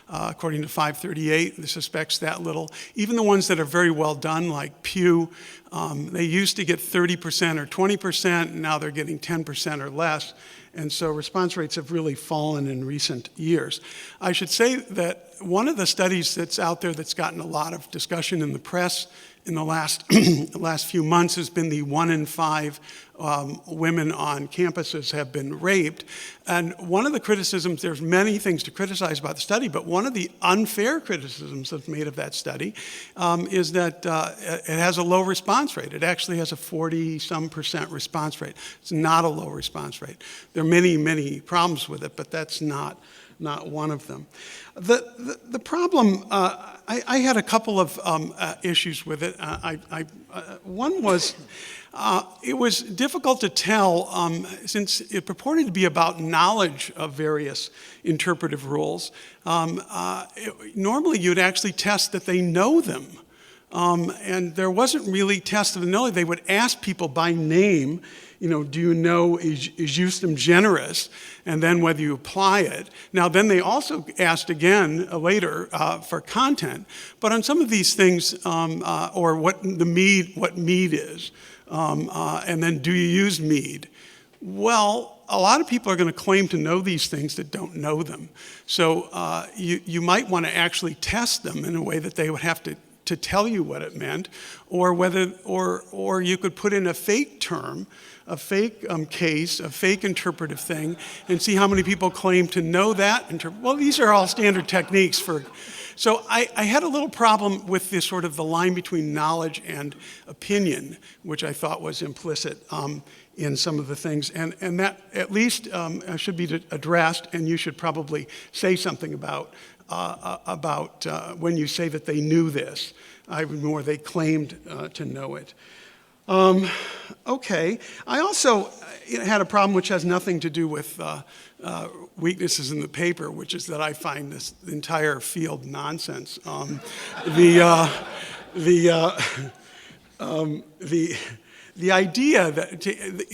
according to 538, suspects that little. Even the ones that are very well done, like Pew, they used to get 30% or 20%, and now they're getting 10% or less. And so response rates have really fallen in recent years. I should say that one of the studies that's out there that's gotten a lot of discussion in the press in the last few months has been the 1 in 5 women on campuses have been raped. And one of the criticisms, there's many things to criticize about the study, but one of the unfair criticisms that's made of that study is that it has a low response rate. It actually has a 40-some% response rate. It's not a low response rate. There are many, many problems with it, but that's not one of them. The problem, I had a couple of issues with it. One was, it was difficult to tell, since it purported to be about knowledge of various interpretive rules. Normally you'd actually test that they know them. And there wasn't really test of the knowledge. They would ask people by name, do you know is justum generis, and then whether you apply it. Now, then they also asked again later for content, but on some of these things, or what mead is, and then do you use mead? Well, a lot of people are going to claim to know these things that don't know them. So you might want to actually test them in a way that they would have to tell you what it meant, or you could put in a fake term, a fake case, a fake interpretive thing, and see how many people claim to know that. Well, these are all standard techniques for. So I had a little problem with this sort of the line between knowledge and opinion, which I thought was implicit in some of the things, and that at least should be addressed, and you should probably say something about when you say that they knew this, or they claimed to know it. Okay. I also had a problem which has nothing to do with weaknesses in the paper, which is that I find this entire field nonsense. The idea that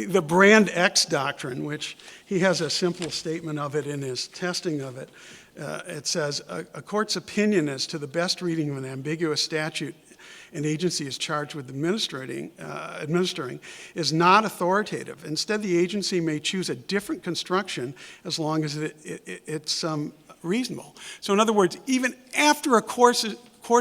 the brand X doctrine, which he has a simple statement of it in his testing of it, it says, a court's opinion as to the best reading of an ambiguous statute an agency is charged with administering is not authoritative. Instead, the agency may choose a different construction as long as it's reasonable. So in other words, even after a court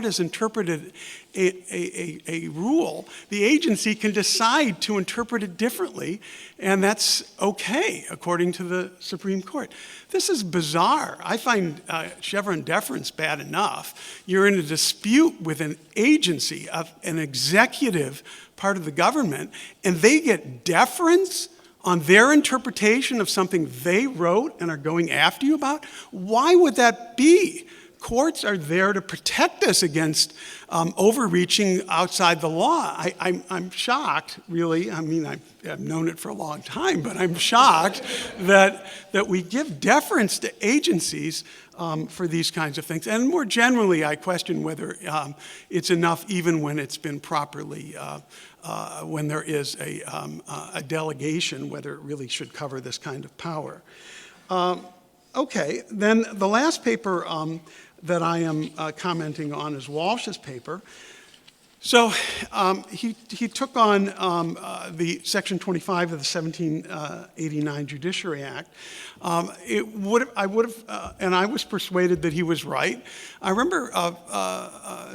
has interpreted a rule, the agency can decide to interpret it differently, and that's okay, according to the Supreme Court. This is bizarre. I find Chevron deference bad enough. You're in a dispute with an agency, an executive part of the government, and they get deference on their interpretation of something they wrote and are going after you about? Why would that be? Courts are there to protect us against overreaching outside the law. I'm shocked, really. I mean, I've known it for a long time, but I'm shocked that we give deference to agencies for these kinds of things. And more generally, I question whether it's enough even when it's been properly, when there is a delegation, whether it really should cover this kind of power. Okay, then the last paper that I am commenting on is Walsh's paper. So he took on the Section 25 of the 1789 Judiciary Act. I was persuaded that he was right. I remember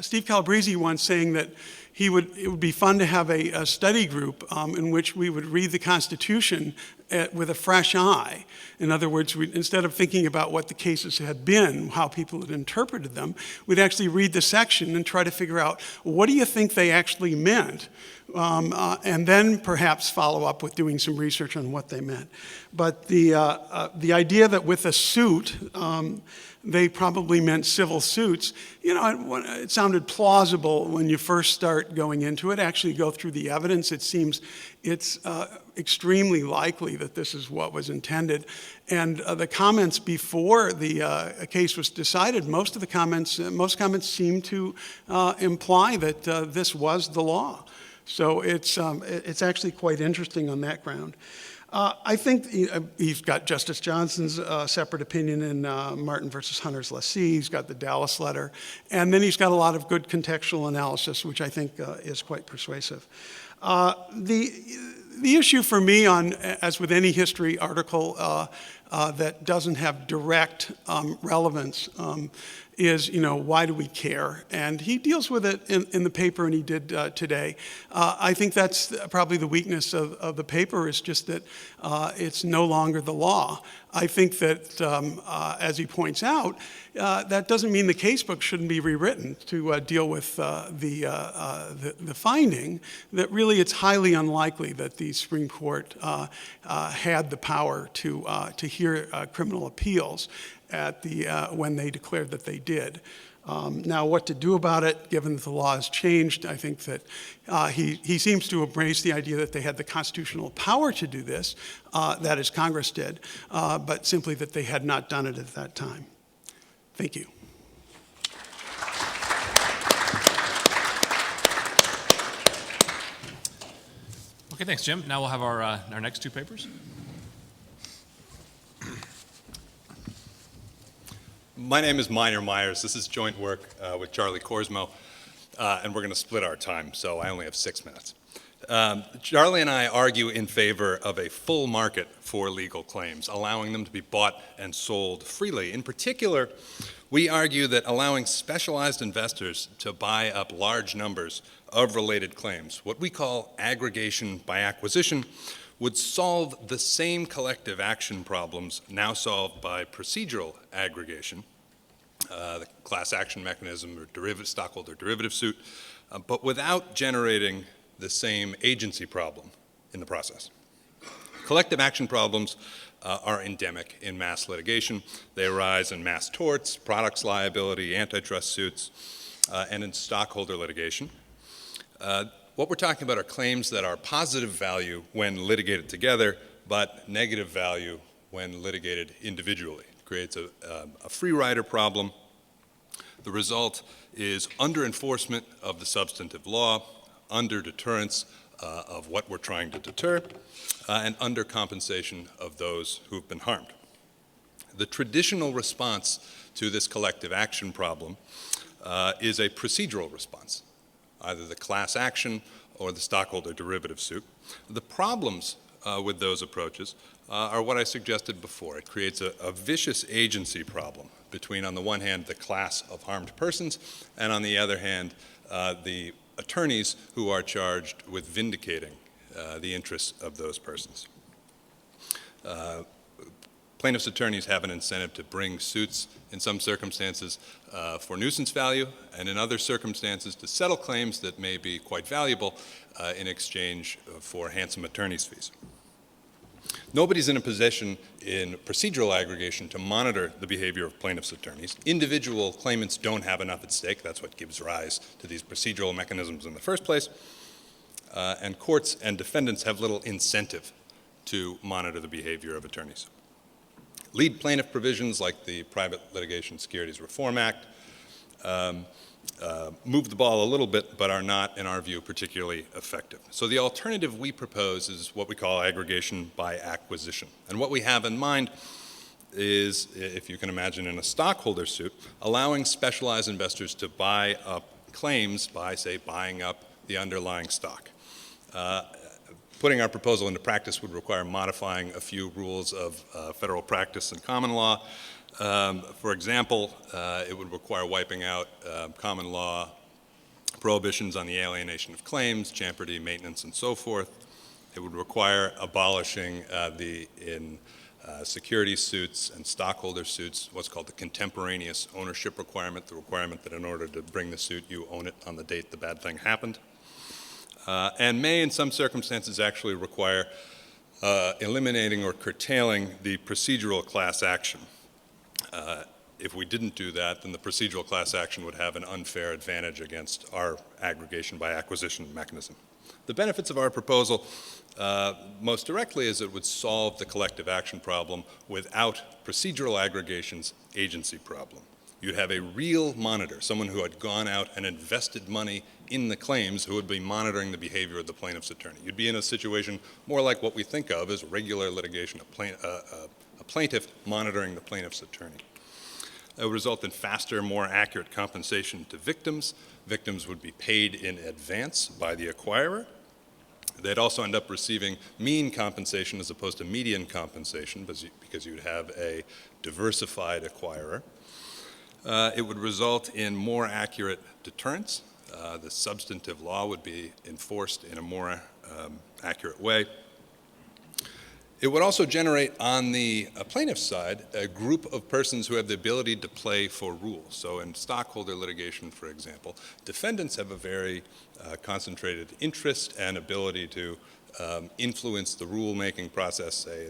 Steve Calabrese once saying that it would be fun to have a study group in which we would read the Constitution with a fresh eye. In other words, instead of thinking about what the cases had been, how people had interpreted them, we'd actually read the section and try to figure out, what do you think they actually meant? And then perhaps follow up with doing some research on what they meant. But the idea that with a suit, they probably meant civil suits, it sounded plausible when you first start going into it. Actually go through the evidence, it seems it's extremely likely that this is what was intended. And the comments before the case was decided, most comments seem to imply that this was the law. So it's actually quite interesting on that ground. I think he's got Justice Johnson's separate opinion in Martin versus Hunter's lessee. He's got the Dallas letter. And then he's got a lot of good contextual analysis, which I think is quite persuasive. The issue for me, as with any history article that doesn't have direct relevance, is, why do we care? And he deals with it in the paper, and he did today. I think that's probably the weakness of the paper, is just that it's no longer the law. I think that, as he points out, that doesn't mean the casebook shouldn't be rewritten to deal with the finding that really it's highly unlikely that the Supreme Court had the power to hear criminal appeals when they declared that they did. Now, what to do about it, given that the law has changed, I think that he seems to embrace the idea that they had the constitutional power to do this, that is, Congress did, but simply that they had not done it at that time. Thank you. Okay, thanks, Jim. Now we'll have our next two papers. My name is Minor Myers. This is joint work with Charlie Korsmo, and we're going to split our time, so I only have 6 minutes. Charlie and I argue in favor of a full market for legal claims, allowing them to be bought and sold freely. In particular, we argue that allowing specialized investors to buy up large numbers of related claims, what we call aggregation by acquisition, would solve the same collective action problems now solved by procedural aggregation, the class action mechanism or stockholder derivative suit, but without generating the same agency problem in the process. Collective action problems are endemic in mass litigation. They arise in mass torts, products liability, antitrust suits, and in stockholder litigation. What we're talking about are claims that are positive value when litigated together, but negative value when litigated individually. It creates a free rider problem. The result is under-enforcement of the substantive law, under-deterrence of what we're trying to deter, and under-compensation of those who've been harmed. The traditional response to this collective action problem is a procedural response, either the class action or the stockholder derivative suit. The problems with those approaches are what I suggested before. It creates a vicious agency problem between, on the one hand, the class of harmed persons, and on the other hand, the attorneys who are charged with vindicating the interests of those persons. Plaintiffs' attorneys have an incentive to bring suits in some circumstances for nuisance value, and in other circumstances to settle claims that may be quite valuable in exchange for handsome attorney's fees. Nobody's in a position in procedural aggregation to monitor the behavior of plaintiffs' attorneys. Individual claimants don't have enough at stake. That's what gives rise to these procedural mechanisms in the first place. And courts and defendants have little incentive to monitor the behavior of attorneys. Lead plaintiff provisions like the Private Litigation Securities Reform Act move the ball a little bit, but are not, in our view, particularly effective. So the alternative we propose is what we call aggregation by acquisition. And what we have in mind is, if you can imagine in a stockholder suit, allowing specialized investors to buy up claims by, say, buying up the underlying stock. Putting our proposal into practice would require modifying a few rules of federal practice and common law. For example, it would require wiping out common law prohibitions on the alienation of claims, jeopardy, maintenance, and so forth. It would require abolishing in securities suits and stockholder suits what's called the contemporaneous ownership requirement, the requirement that in order to bring the suit, you own it on the date the bad thing happened. And may, in some circumstances, actually require eliminating or curtailing the procedural class action. If we didn't do that, then the procedural class action would have an unfair advantage against our aggregation by acquisition mechanism. The benefits of our proposal, most directly, is it would solve the collective action problem without procedural aggregation's agency problem. You'd have a real monitor, someone who had gone out and invested money in the claims who would be monitoring the behavior of the plaintiff's attorney. You'd be in a situation more like what we think of as regular litigation, a plaintiff monitoring the plaintiff's attorney. It would result in faster, more accurate compensation to victims. Victims would be paid in advance by the acquirer. They'd also end up receiving mean compensation as opposed to median compensation because you'd have a diversified acquirer. It would result in more accurate deterrence. The substantive law would be enforced in a more accurate way. It would also generate on the plaintiff's side a group of persons who have the ability to play for rules. So in stockholder litigation, for example, defendants have a very concentrated interest and ability to influence the rulemaking process, say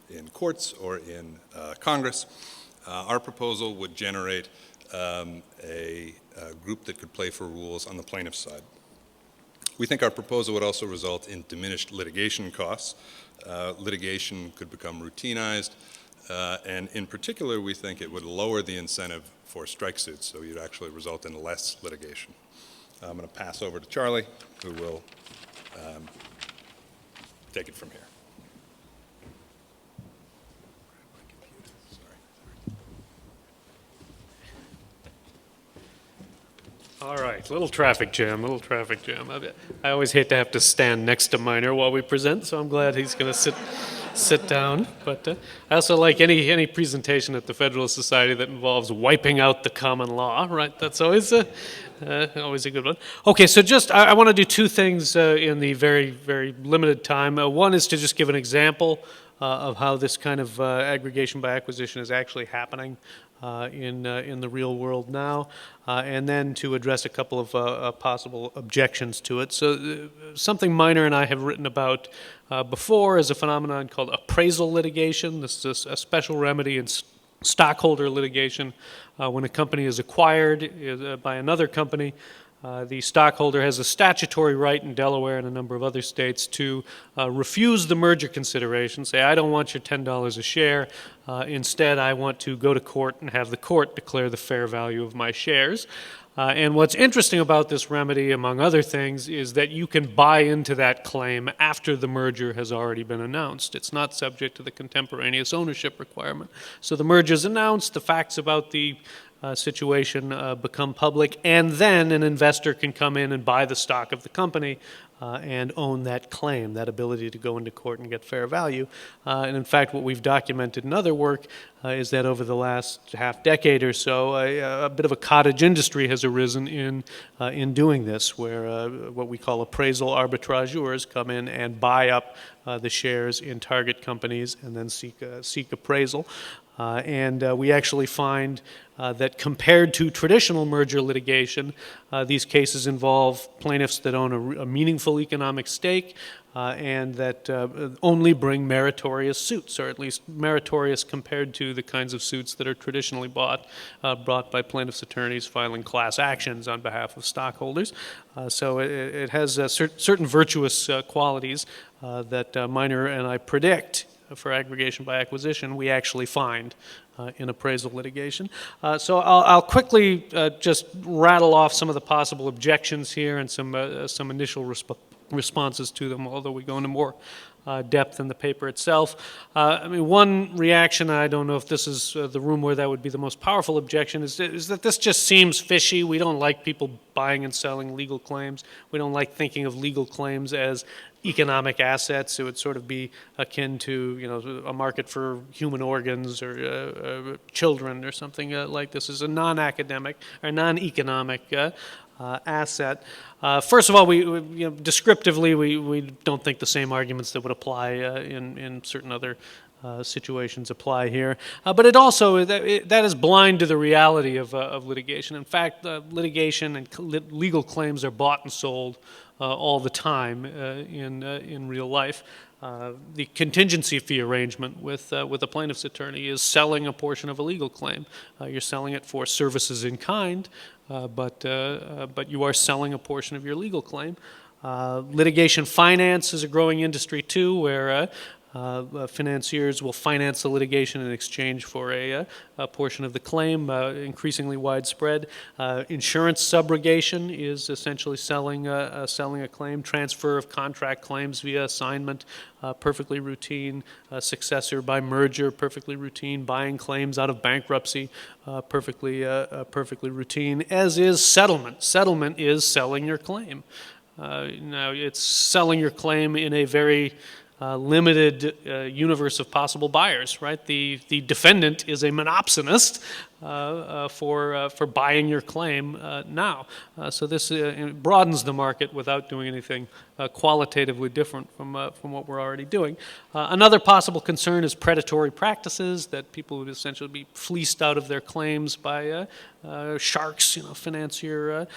in courts or in Congress. Our proposal would generate a group that could play for rules on the plaintiff's side. We think our proposal would also result in diminished litigation costs. Litigation could become routinized, and in particular, we think it would lower the incentive for strike suits, so you'd actually result in less litigation. I'm going to pass over to Charlie, who will take it from here. All right, little traffic jam. I always hate to have to stand next to Minor while we present, so I'm glad he's going to sit down. But I also like any presentation at the Federalist Society that involves wiping out the common law, right? That's always a good one. Okay, so I want to do two things in the very, very limited time. One is to just give an example of how this kind of aggregation by acquisition is actually happening in the real world now, and then to address a couple of possible objections to it. So something Minor and I have written about before is a phenomenon called appraisal litigation. This is a special remedy in stockholder litigation when a company is acquired by another company. The stockholder has a statutory right in Delaware and a number of other states to refuse the merger consideration, say, I don't want your $10 a share. Instead, I want to go to court and have the court declare the fair value of my shares. And what's interesting about this remedy, among other things, is that you can buy into that claim after the merger has already been announced. It's not subject to the contemporaneous ownership requirement. So the merger is announced, the facts about the situation become public, and then an investor can come in and buy the stock of the company and own that claim, that ability to go into court and get fair value. And in fact, what we've documented in other work is that over the last half decade or so, a bit of a cottage industry has arisen in doing this, where what we call appraisal arbitrageurs come in and buy up the shares in target companies and then seek appraisal. And we actually find that compared to traditional merger litigation, these cases involve plaintiffs that own a meaningful economic stake and that only bring meritorious suits, or at least meritorious compared to the kinds of suits that are traditionally brought by plaintiffs' attorneys filing class actions on behalf of stockholders. So it has certain virtuous qualities that Miner and I predict for aggregation by acquisition we actually find in appraisal litigation. So I'll quickly just rattle off some of the possible objections here and some initial responses to them, although we go into more depth in the paper itself. I mean, one reaction, I don't know if this is the room where that would be the most powerful objection, is that this just seems fishy. We don't like people buying and selling legal claims. We don't like thinking of legal claims as economic assets. It would sort of be akin to, you know, a market for human organs or children or something like this. Is a non-academic or non-economic asset. First of all, we descriptively, we don't think the same arguments that would apply in certain other situations apply here. But it also, that is blind to the reality of litigation. In fact, litigation and legal claims are bought and sold all the time in real life. The contingency fee arrangement with a plaintiff's attorney is selling a portion of a legal claim. You're selling it for services in kind, but you are selling a portion of your legal claim. Litigation finance is a growing industry too, where financiers will finance the litigation in exchange for a portion of the claim, increasingly widespread. Insurance subrogation is essentially selling a claim. Transfer of contract claims via assignment, perfectly routine. Successor by merger, perfectly routine. Buying claims out of bankruptcy, perfectly routine. As is settlement. Settlement is selling your claim. Now, it's selling your claim in a very limited universe of possible buyers, right? The defendant is a monopsonist for buying your claim now. So this broadens the market without doing anything qualitatively different from what we're already doing. Another possible concern is predatory practices, that people would essentially be fleeced out of their claims by sharks, financier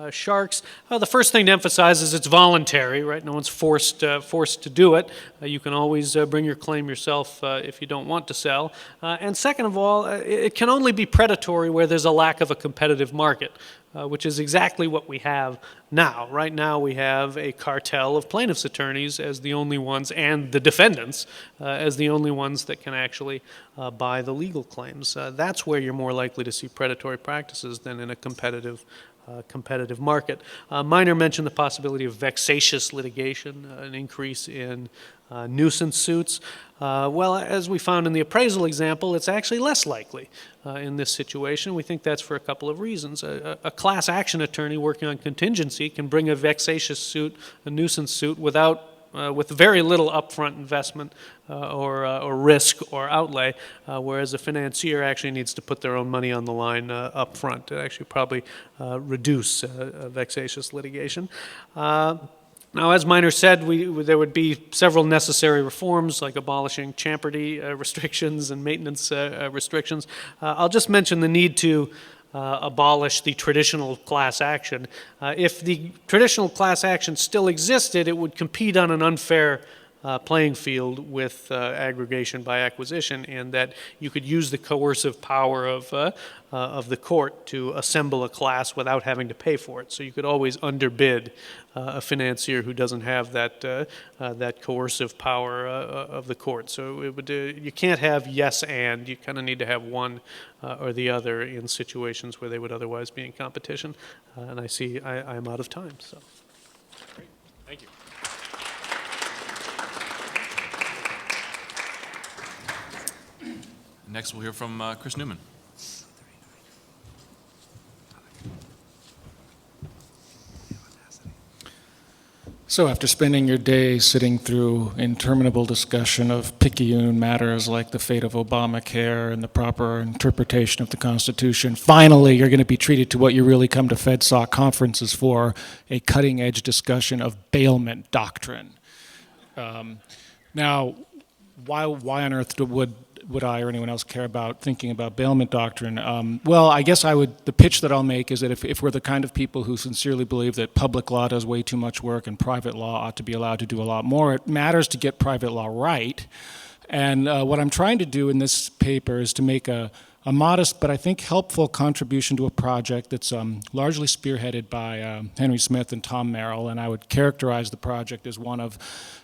sharks. The first thing to emphasize is it's voluntary, right? No one's forced to do it. You can always bring your claim yourself if you don't want to sell. And second of all, it can only be predatory where there's a lack of a competitive market, which is exactly what we have now. Right now we have a cartel of plaintiffs' attorneys as the only ones, and the defendants as the only ones that can actually buy the legal claims. That's where you're more likely to see predatory practices than in a competitive market. Miner mentioned the possibility of vexatious litigation, an increase in nuisance suits. Well, as we found in the appraisal example, it's actually less likely in this situation. We think that's for a couple of reasons. A class action attorney working on contingency can bring a vexatious suit, a nuisance suit, with very little upfront investment or risk or outlay, whereas a financier actually needs to put their own money on the line up front to actually probably reduce vexatious litigation. Now, as Miner said, there would be several necessary reforms, like abolishing champerty restrictions and maintenance restrictions. I'll just mention the need to abolish the traditional class action. If the traditional class action still existed, it would compete on an unfair playing field with aggregation by acquisition, and that you could use the coercive power of the court to assemble a class without having to pay for it. So you could always underbid a financier who doesn't have that coercive power of the court. So it would, you can't have yes and. You kind of need to have one or the other in situations where they would otherwise be in competition. And I see I'm out of time. So. Great. Thank you. Next, we'll hear from Chris Newman. So after spending your day sitting through interminable discussion of picayune matters like the fate of Obamacare and the proper interpretation of the Constitution, finally you're going to be treated to what you really come to FedSoc conferences for, a cutting-edge discussion of bailment doctrine. Now, why on earth would I or anyone else care about thinking about bailment doctrine? Well, I guess the pitch that I'll make is that if we're the kind of people who sincerely believe that public law does way too much work and private law ought to be allowed to do a lot more, it matters to get private law right. And what I'm trying to do in this paper is to make a modest but I think helpful contribution to a project that's largely spearheaded by Henry Smith and Tom Merrill, and I would characterize the project as one of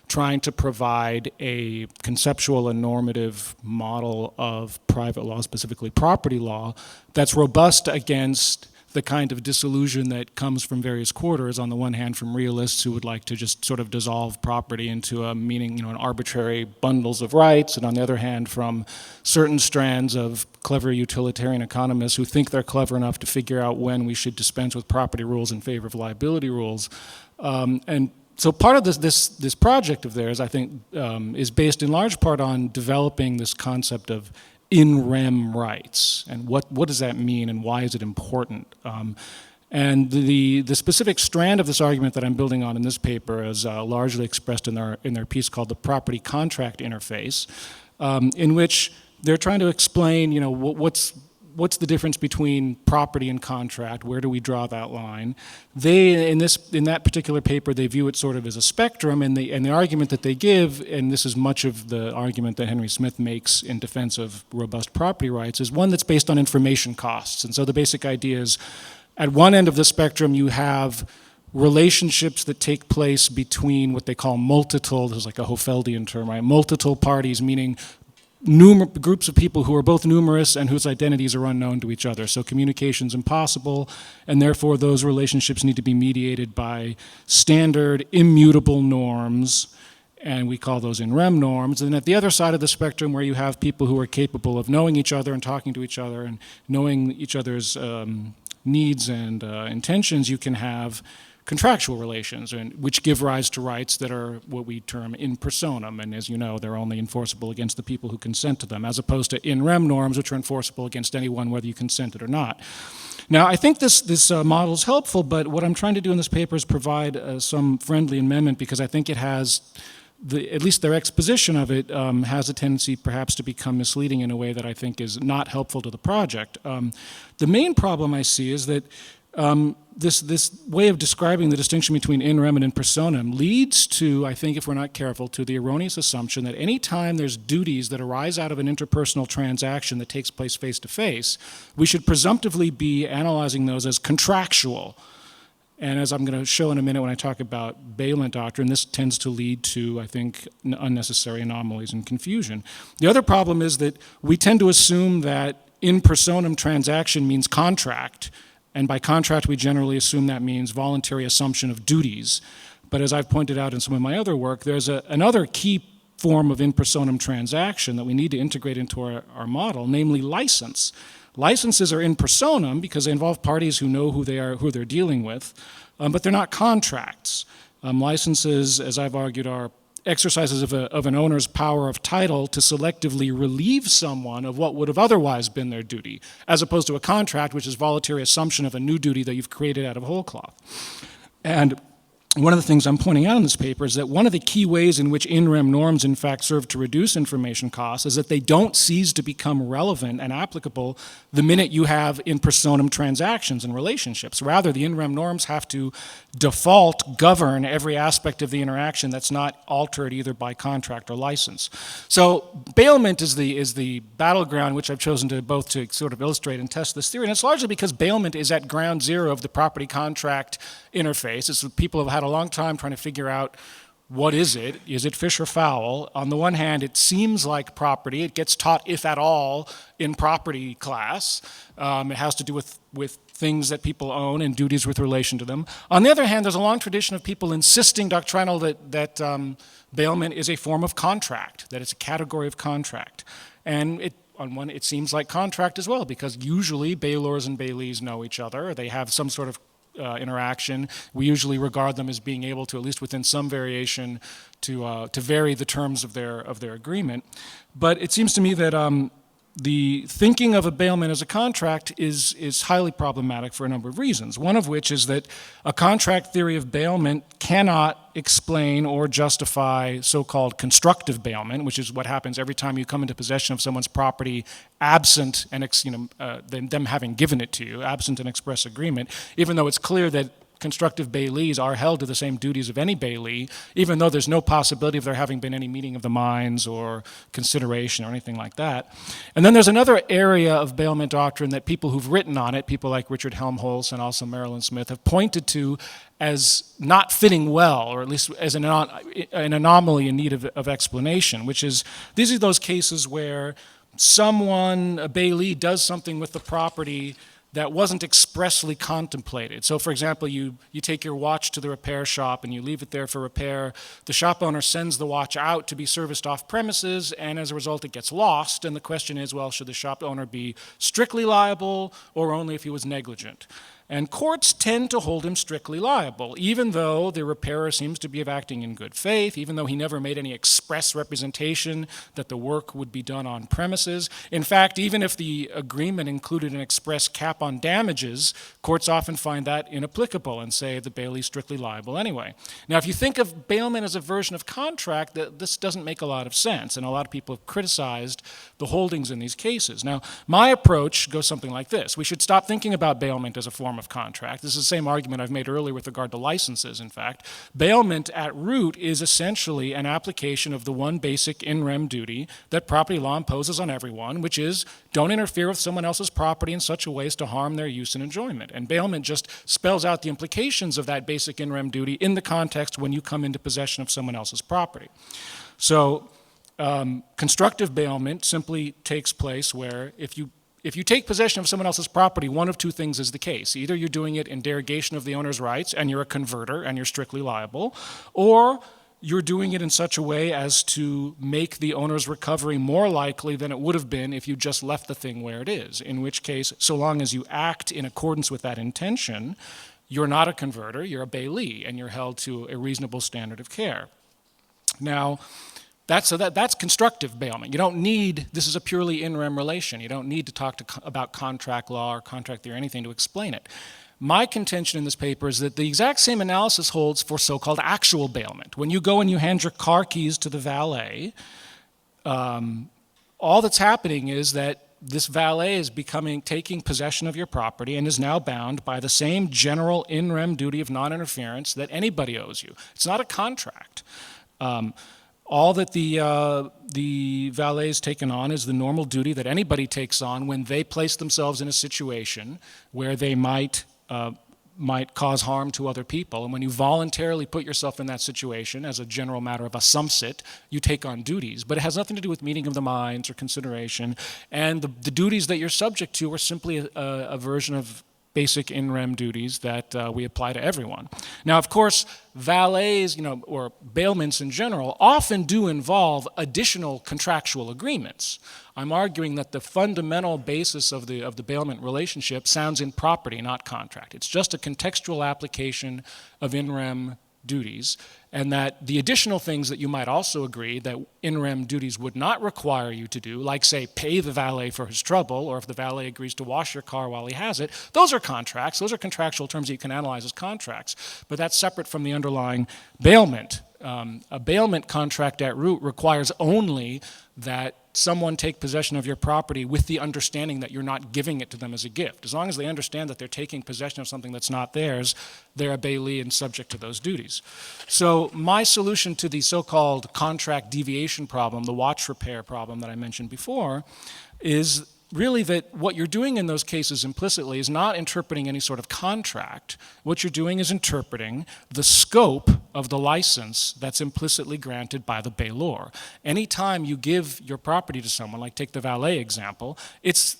trying to provide a conceptual and normative model of private law, specifically property law, that's robust against the kind of disillusion that comes from various quarters, on the one hand from realists who would like to just sort of dissolve property into a meaning, an arbitrary bundles of rights, and on the other hand from certain strands of clever utilitarian economists who think they're clever enough to figure out when we should dispense with property rules in favor of liability rules. And so part of this project of theirs, I think, is based in large part on developing this concept of in rem rights, and what does that mean, and why is it important? And the specific strand of this argument that I'm building on in this paper is largely expressed in their piece called the Property Contract Interface, in which they're trying to explain, what's the difference between property and contract? Where do we draw that line? They, in that particular paper, they view it sort of as a spectrum, and the argument that they give, and this is much of the argument that Henry Smith makes in defense of robust property rights, is one that's based on information costs. And so the basic idea is, at one end of the spectrum, you have relationships that take place between what they call multital, this is like a Hofeldian term, right? Multital parties, meaning groups of people who are both numerous and whose identities are unknown to each other. So communication's impossible, and therefore those relationships need to be mediated by standard, immutable norms, and we call those in rem norms. And at the other side of the spectrum, where you have people who are capable of knowing each other and talking to each other and knowing each other's needs and intentions, you can have contractual relations, which give rise to rights that are what we term in personam, and as you know, they're only enforceable against the people who consent to them, as opposed to in rem norms, which are enforceable against anyone whether you consented or not. Now, I think this model is helpful, but what I'm trying to do in this paper is provide some friendly amendment, because I think it has, at least their exposition of it has a tendency perhaps to become misleading in a way that I think is not helpful to the project. The main problem I see is that this way of describing the distinction between in rem and in personam leads to, I think if we're not careful, to the erroneous assumption that any time there's duties that arise out of an interpersonal transaction that takes place face-to-face, we should presumptively be analyzing those as contractual. And as I'm going to show in a minute when I talk about bailment doctrine, this tends to lead to, I think, unnecessary anomalies and confusion. The other problem is that we tend to assume that in personam transaction means contract, and by contract we generally assume that means voluntary assumption of duties. But as I've pointed out in some of my other work, there's another key form of in personam transaction that we need to integrate into our model, namely license. Licenses are in personam because they involve parties who know who they're dealing with, but they're not contracts. Licenses, as I've argued, are exercises of an owner's power of title to selectively relieve someone of what would have otherwise been their duty, as opposed to a contract, which is voluntary assumption of a new duty that you've created out of whole cloth. And one of the things I'm pointing out in this paper is that one of the key ways in which in rem norms in fact serve to reduce information costs is that they don't cease to become relevant and applicable the minute you have in personam transactions and relationships. Rather, the in rem norms have to default govern every aspect of the interaction that's not altered either by contract or license. So bailment is the battleground which I've chosen to both to sort of illustrate and test this theory, and it's largely because bailment is at ground zero of the property contract interface. It's what people have had a long time trying to figure out what is it? Is it fish or fowl? On the one hand, it seems like property. It gets taught, if at all, in property class. It has to do with things that people own and duties with relation to them. On the other hand, there's a long tradition of people insisting doctrinal that bailment is a form of contract, that it's a category of contract. And it seems like contract as well, because usually bailors and bailees know each other. They have some sort of interaction. We usually regard them as being able to, at least within some variation, to vary the terms of their agreement. But it seems to me that the thinking of a bailment as a contract is highly problematic for a number of reasons. One of which is that a contract theory of bailment cannot explain or justify so-called constructive bailment, which is what happens every time you come into possession of someone's property absent them having given it to you, absent an express agreement, even though it's clear that constructive bailees are held to the same duties of any bailee, even though there's no possibility of there having been any meeting of the minds or consideration or anything like that. And then there's another area of bailment doctrine that people who've written on it, people like Richard Helmholtz and also Marilyn Smith, have pointed to as not fitting well, or at least as an anomaly in need of explanation, which is these are those cases where a bailee, does something with the property that wasn't expressly contemplated. So for example, you take your watch to the repair shop and you leave it there for repair. The shop owner sends the watch out to be serviced off premises, and as a result it gets lost, and the question is, well, should the shop owner be strictly liable or only if he was negligent? And courts tend to hold him strictly liable, even though the repairer seems to be acting in good faith, even though he never made any express representation that the work would be done on premises. In fact, even if the agreement included an express cap on damages, courts often find that inapplicable and say the bailee's strictly liable anyway. Now, if you think of bailment as a version of contract, this doesn't make a lot of sense, and a lot of people have criticized the holdings in these cases. Now, my approach goes something like this. We should stop thinking about bailment as a form of contract. This is the same argument I've made earlier with regard to licenses, in fact. Bailment at root is essentially an application of the one basic in rem duty that property law imposes on everyone, which is don't interfere with someone else's property in such a way as to harm their use and enjoyment. And bailment just spells out the implications of that basic in rem duty in the context when you come into possession of someone else's property. So constructive bailment simply takes place where if you take possession of someone else's property, one of two things is the case. Either you're doing it in derogation of the owner's rights and you're a converter and you're strictly liable, or you're doing it in such a way as to make the owner's recovery more likely than it would have been if you just left the thing where it is, in which case, so long as you act in accordance with that intention, you're not a converter, you're a bailee, and you're held to a reasonable standard of care. Now, that's constructive bailment. You don't need, this is a purely in rem relation. You don't need to talk about contract law or contract theory or anything to explain it. My contention in this paper is that the exact same analysis holds for so-called actual bailment. When you go and you hand your car keys to the valet, all that's happening is that this valet is taking possession of your property and is now bound by the same general in rem duty of non-interference that anybody owes you. It's not a contract. All that the valet has taken on is the normal duty that anybody takes on when they place themselves in a situation where they might cause harm to other people. And when you voluntarily put yourself in that situation as a general matter of assumpsit, you take on duties. But it has nothing to do with meeting of the minds or consideration. And the duties that you're subject to are simply a version of basic in rem duties that we apply to everyone. Now, of course, valets, or bailments in general, often do involve additional contractual agreements. I'm arguing that the fundamental basis of the bailment relationship sounds in property, not contract. It's just a contextual application of in rem duties, and that the additional things that you might also agree that in rem duties would not require you to do, like say pay the valet for his trouble, or if the valet agrees to wash your car while he has it, those are contracts, those are contractual terms that you can analyze as contracts, but that's separate from the underlying bailment. A bailment contract at root requires only that someone take possession of your property with the understanding that you're not giving it to them as a gift. As long as they understand that they're taking possession of something that's not theirs, they're a bailee and subject to those duties. So my solution to the so-called contract deviation problem, the watch repair problem that I mentioned before, is really that what you're doing in those cases implicitly is not interpreting any sort of contract. What you're doing is interpreting the scope of the license that's implicitly granted by the bailor. Anytime you give your property to someone, like take the valet example, it's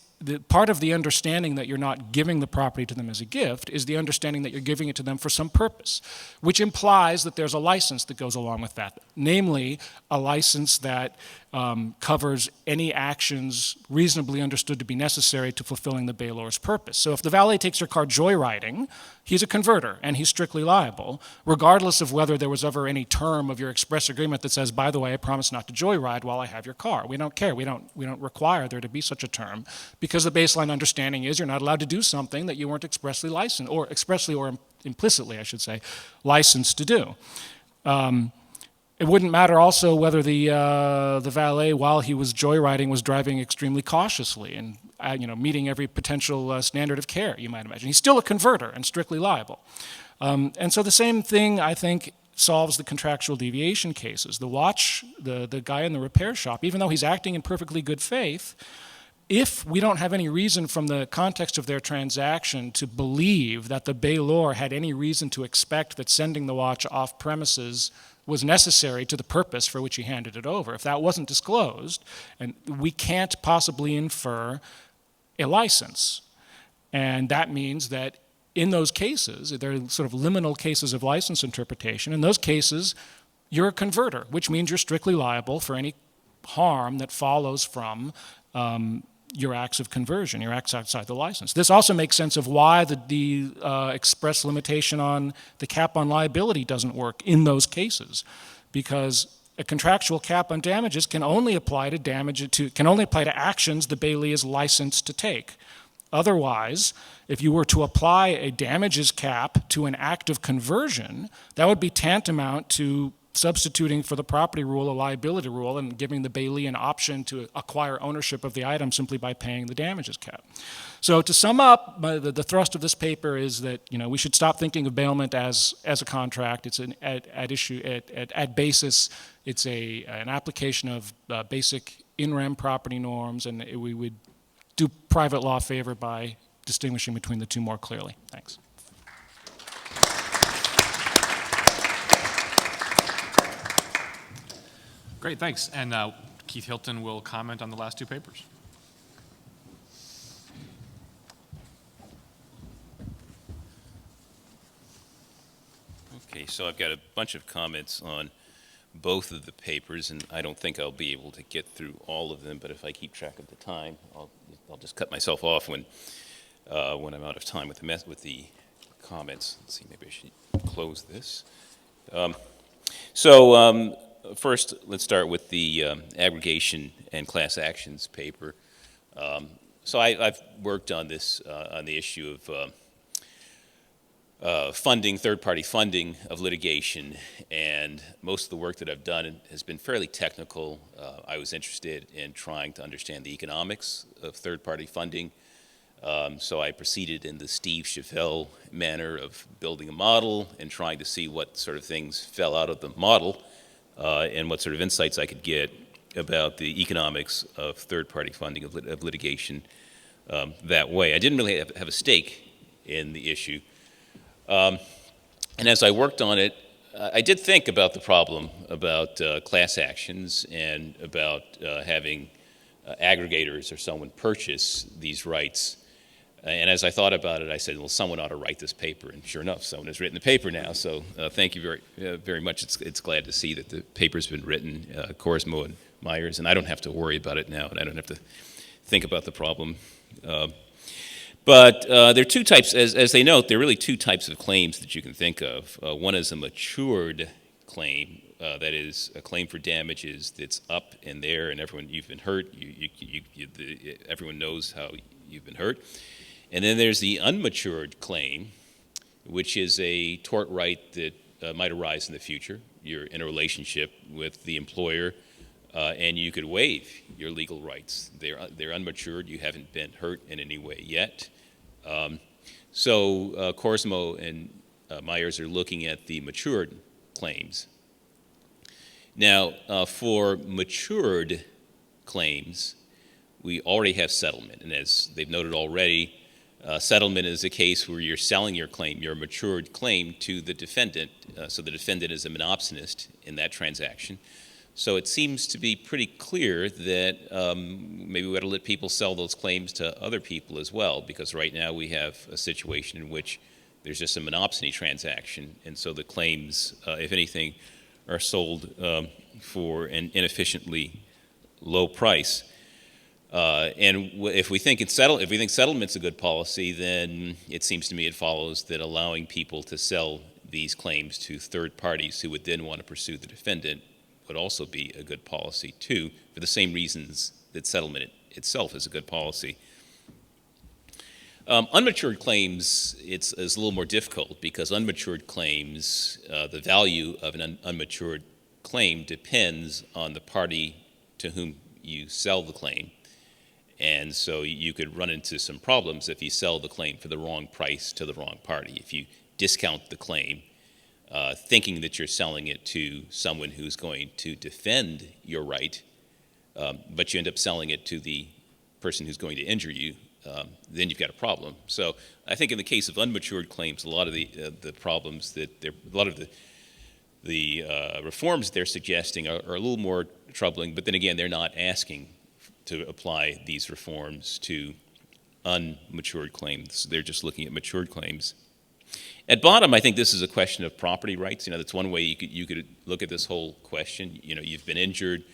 part of the understanding that you're not giving the property to them as a gift is the understanding that you're giving it to them for some purpose, which implies that there's a license that goes along with that, namely a license that covers any actions reasonably understood to be necessary to fulfilling the bailor's purpose. So if the valet takes your car joyriding, he's a converter and he's strictly liable, regardless of whether there was ever any term of your express agreement that says, by the way, I promise not to joyride while I have your car. We don't care. We don't require there to be such a term because the baseline understanding is you're not allowed to do something that you weren't expressly licensed, or expressly or implicitly, I should say, licensed to do. It wouldn't matter also whether the valet, while he was joyriding, was driving extremely cautiously and meeting every potential standard of care, you might imagine. He's still a converter and strictly liable. And so the same thing, I think, solves the contractual deviation cases. The guy in the repair shop, even though he's acting in perfectly good faith, if we don't have any reason from the context of their transaction to believe that the bailor had any reason to expect that sending the watch off premises was necessary to the purpose for which he handed it over, if that wasn't disclosed, and we can't possibly infer a license. And that means that in those cases, they're sort of liminal cases of license interpretation. In those cases, you're a converter, which means you're strictly liable for any harm that follows from your acts of conversion, your acts outside the license. This also makes sense of why the express limitation on the cap on liability doesn't work in those cases, because a contractual cap on damages can only apply to actions the bailee is licensed to take. Otherwise, if you were to apply a damages cap to an act of conversion, that would be tantamount to substituting for the property rule a liability rule and giving the bailee an option to acquire ownership of the item simply by paying the damages cap. So to sum up, the thrust of this paper is that we should stop thinking of bailment as a contract. It's at basis, it's an application of basic in rem property norms, and we would do private law favor by distinguishing between the two more clearly. Thanks. Great, thanks. And Keith Hilton will comment on the last two papers. Okay, so I've got a bunch of comments on both of the papers, and I don't think I'll be able to get through all of them, but if I keep track of the time, I'll just cut myself off when I'm out of time with the comments. Let's see, maybe I should close this. First, let's start with the aggregation and class actions paper. So I've worked on this, on the issue of funding, third-party funding of litigation, and most of the work that I've done has been fairly technical. I was interested in trying to understand the economics of third-party funding, so I proceeded in the Steve Chevelle manner of building a model and trying to see what sort of things fell out of the model and what sort of insights I could get about the economics of third-party funding of litigation that way. I didn't really have a stake in the issue. And as I worked on it, I did think about the problem about class actions and about having aggregators or someone purchase these rights. And as I thought about it, I said, well, someone ought to write this paper. And sure enough, someone has written the paper now. So thank you very much. It's glad to see that the paper's been written, Korsmo and Myers, and I don't have to worry about it now, and I don't have to think about the problem. But there are two types, as they note, there are really two types of claims that you can think of. One is a matured claim, that is a claim for damages that's up in there, and you've been hurt. Everyone knows how you've been hurt. And then there's the unmatured claim, which is a tort right that might arise in the future. You're in a relationship with the employer, and you could waive your legal rights. They're unmatured. You haven't been hurt in any way yet. So Korsmo and Myers are looking at the matured claims. Now, for matured claims, we already have settlement. And as they've noted already, settlement is a case where you're selling your claim, your matured claim, to the defendant. So the defendant is a monopsonist in that transaction. So it seems to be pretty clear that maybe we ought to let people sell those claims to other people as well, because right now we have a situation in which there's just a monopsony transaction, and so the claims, if anything, are sold for an inefficiently low price. And if we think settlement's a good policy, then it seems to me it follows that allowing people to sell these claims to third parties who would then want to pursue the defendant would also be a good policy too, for the same reasons that settlement itself is a good policy. Unmatured claims, it's a little more difficult, because unmatured claims, the value of an unmatured claim depends on the party to whom you sell the claim. And so you could run into some problems if you sell the claim for the wrong price to the wrong party. If you discount the claim, thinking that you're selling it to someone who's going to defend your right, but you end up selling it to the person who's going to injure you, then you've got a problem. So I think in the case of unmatured claims, a lot of the problems that a lot of the reforms they're suggesting are a little more troubling. But then again, they're not asking to apply these reforms to unmatured claims. They're just looking at matured claims. At bottom, I think this is a question of property rights. That's one way you could look at this whole question. You've been injured.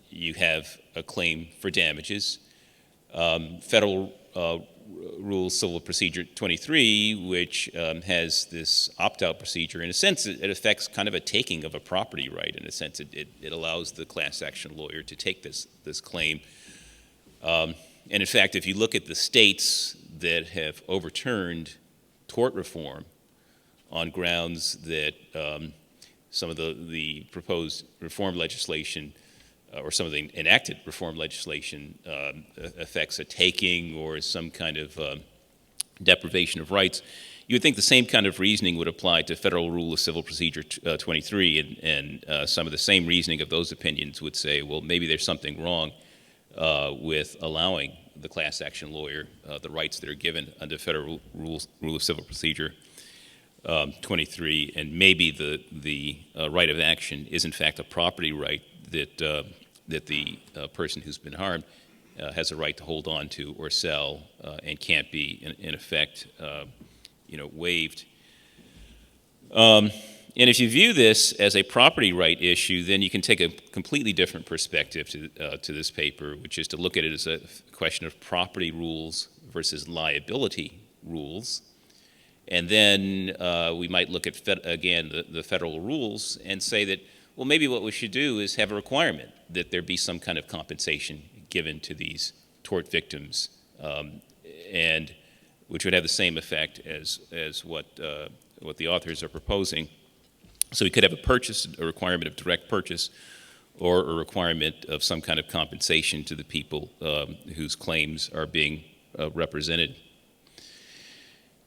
You have a claim for damages. Federal Rule Civil Procedure 23, which has this opt-out procedure. In a sense, it affects kind of a taking of a property right. In a sense, it allows the class action lawyer to take this claim. And in fact, if you look at the states that have overturned tort reform on grounds that some of the proposed reform legislation or some of the enacted reform legislation affects a taking or some kind of deprivation of rights, you would think the same kind of reasoning would apply to Federal Rule of Civil Procedure 23, and some of the same reasoning of those opinions would say, well, maybe there's something wrong with allowing the class action lawyer the rights that are given under Federal Rule of Civil Procedure 23, and maybe the right of action is in fact a property right that the person who's been harmed has a right to hold on to or sell and can't be in effect waived. And if you view this as a property right issue, then you can take a completely different perspective to this paper, which is to look at it as a question of property rules versus liability rules. And then we might look at, the federal rules and say that, well, maybe what we should do is have a requirement that there be some kind of compensation given to these tort victims, and which would have the same effect as what the authors are proposing. So we could have a requirement of direct purchase, or a requirement of some kind of compensation to the people whose claims are being represented.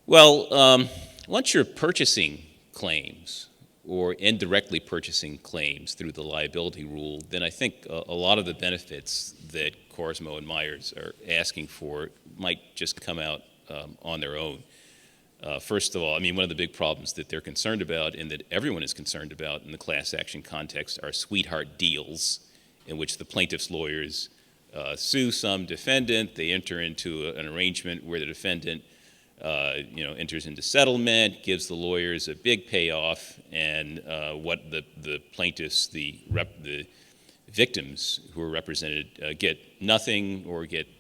Well, once you're purchasing claims or indirectly purchasing claims through the liability rule, then I think a lot of the benefits that Korsmo and Myers are asking for might just come out on their own. First of all, one of the big problems that they're concerned about, and that everyone is concerned about in the class action context, are sweetheart deals in which the plaintiff's lawyers sue some defendant. They enter into an arrangement where the defendant enters into settlement, gives the lawyers a big payoff, and what the plaintiffs, the victims who are represented get nothing or get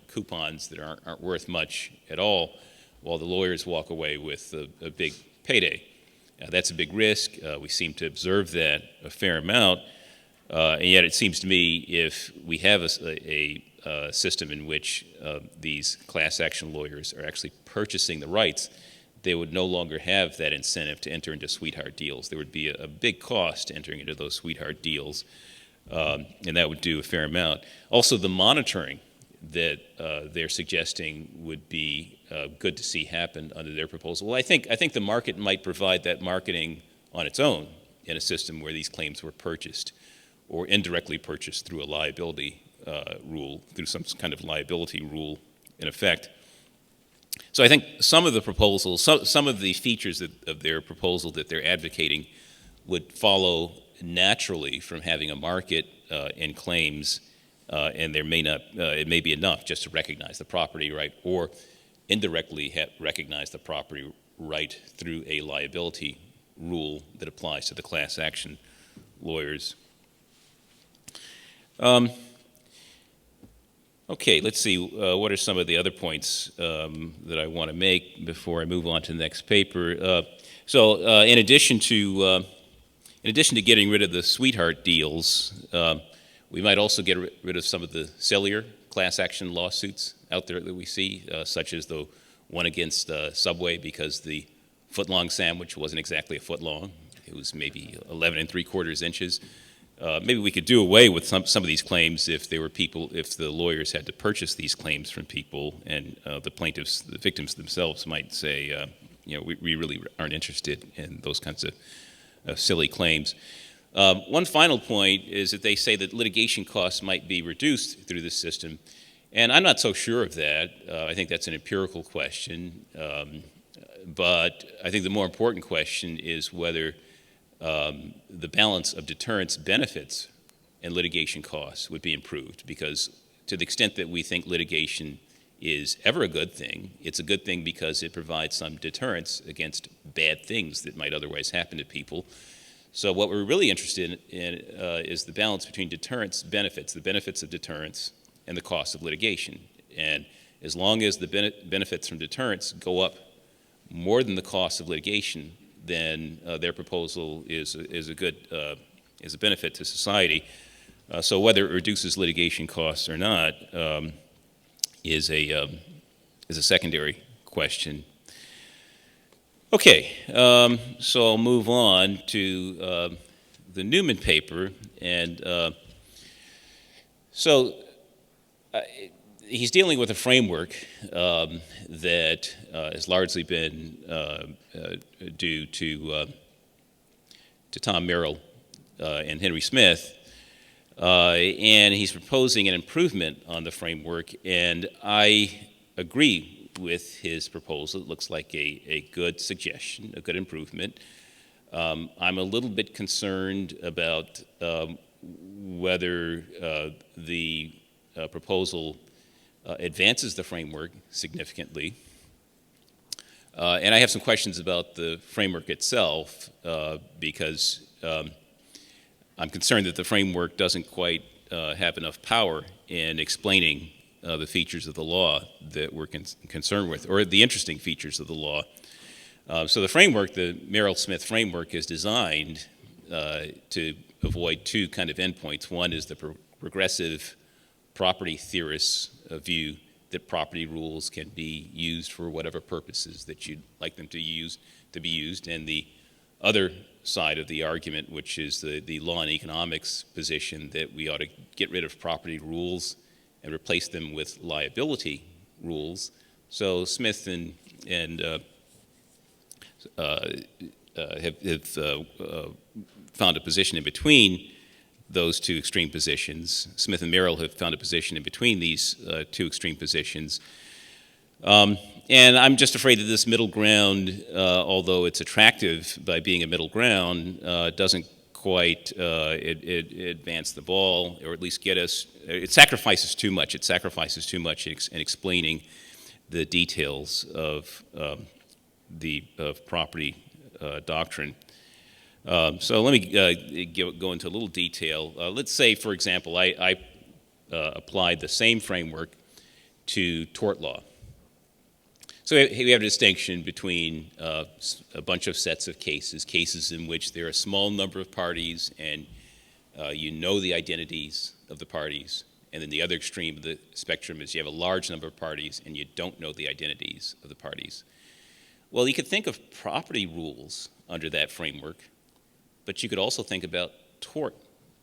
coupons that aren't worth much at all, while the lawyers walk away with a big payday. That's a big risk. We seem to observe that a fair amount, and yet it seems to me if we have a system in which these class action lawyers are actually purchasing the rights, they would no longer have that incentive to enter into sweetheart deals. There would be a big cost entering into those sweetheart deals, and that would do a fair amount. Also, the monitoring that they're suggesting would be good to see happen under their proposal. Well, I think the market might provide that marketing on its own in a system where these claims were purchased or indirectly purchased through a liability rule, through some kind of liability rule in effect. So I think some of the proposals, some of the features of their proposal that they're advocating would follow naturally from having a market in claims, and there may not, it may be enough just to recognize the property right or indirectly recognize the property right through a liability rule that applies to the class action lawyers. Okay, let's see, what are some of the other points that I want to make before I move on to the next paper? In addition to getting rid of the sweetheart deals, we might also get rid of some of the sillier class action lawsuits out there that we see, such as the one against Subway because the foot-long sandwich wasn't exactly a foot long. It was maybe 11 3/4 inches. Maybe we could do away with some of these claims if the lawyers had to purchase these claims from people, and the victims themselves might say, we really aren't interested in those kinds of silly claims. One final point is that they say that litigation costs might be reduced through this system, and I'm not so sure of that. I think that's an empirical question, but I think the more important question is whether the balance of deterrence benefits and litigation costs would be improved, because to the extent that we think litigation is ever a good thing, it's a good thing because it provides some deterrence against bad things that might otherwise happen to people. So what we're really interested in is the balance between deterrence benefits, the benefits of deterrence, and the cost of litigation. And as long as the benefits from deterrence go up more than the cost of litigation, then their proposal is a benefit to society. So whether it reduces litigation costs or not is a secondary question. Okay, so I'll move on to the Newman paper, and he's dealing with a framework that has largely been due to Tom Merrill and Henry Smith, and he's proposing an improvement on the framework, and I agree with his proposal. It looks like a good suggestion, a good improvement. I'm a little bit concerned about whether the proposal advances the framework significantly. And I have some questions about the framework itself because I'm concerned that the framework doesn't quite have enough power in explaining the features of the law that we're concerned with, or the interesting features of the law. So the framework, the Merrill-Smith framework, is designed to avoid two kind of endpoints. One is the progressive property theorists' view that property rules can be used for whatever purposes that you'd like them to be used, and the other side of the argument, which is the law and economics position that we ought to get rid of property rules and replace them with liability rules. So Smith have found a position in between those two extreme positions. Smith and Merrill have found a position in between these two extreme positions. And I'm just afraid that this middle ground, although it's attractive by being a middle ground, doesn't quite advance the ball, or at least get us, it sacrifices too much. It sacrifices too much in explaining the details of property doctrine. So let me go into a little detail. Let's say, for example, I applied the same framework to tort law. So we have a distinction between a bunch of sets of cases in which there are a small number of parties and you know the identities of the parties, and then the other extreme of the spectrum is you have a large number of parties and you don't know the identities of the parties. Well, you could think of property rules under that framework, but you could also think about tort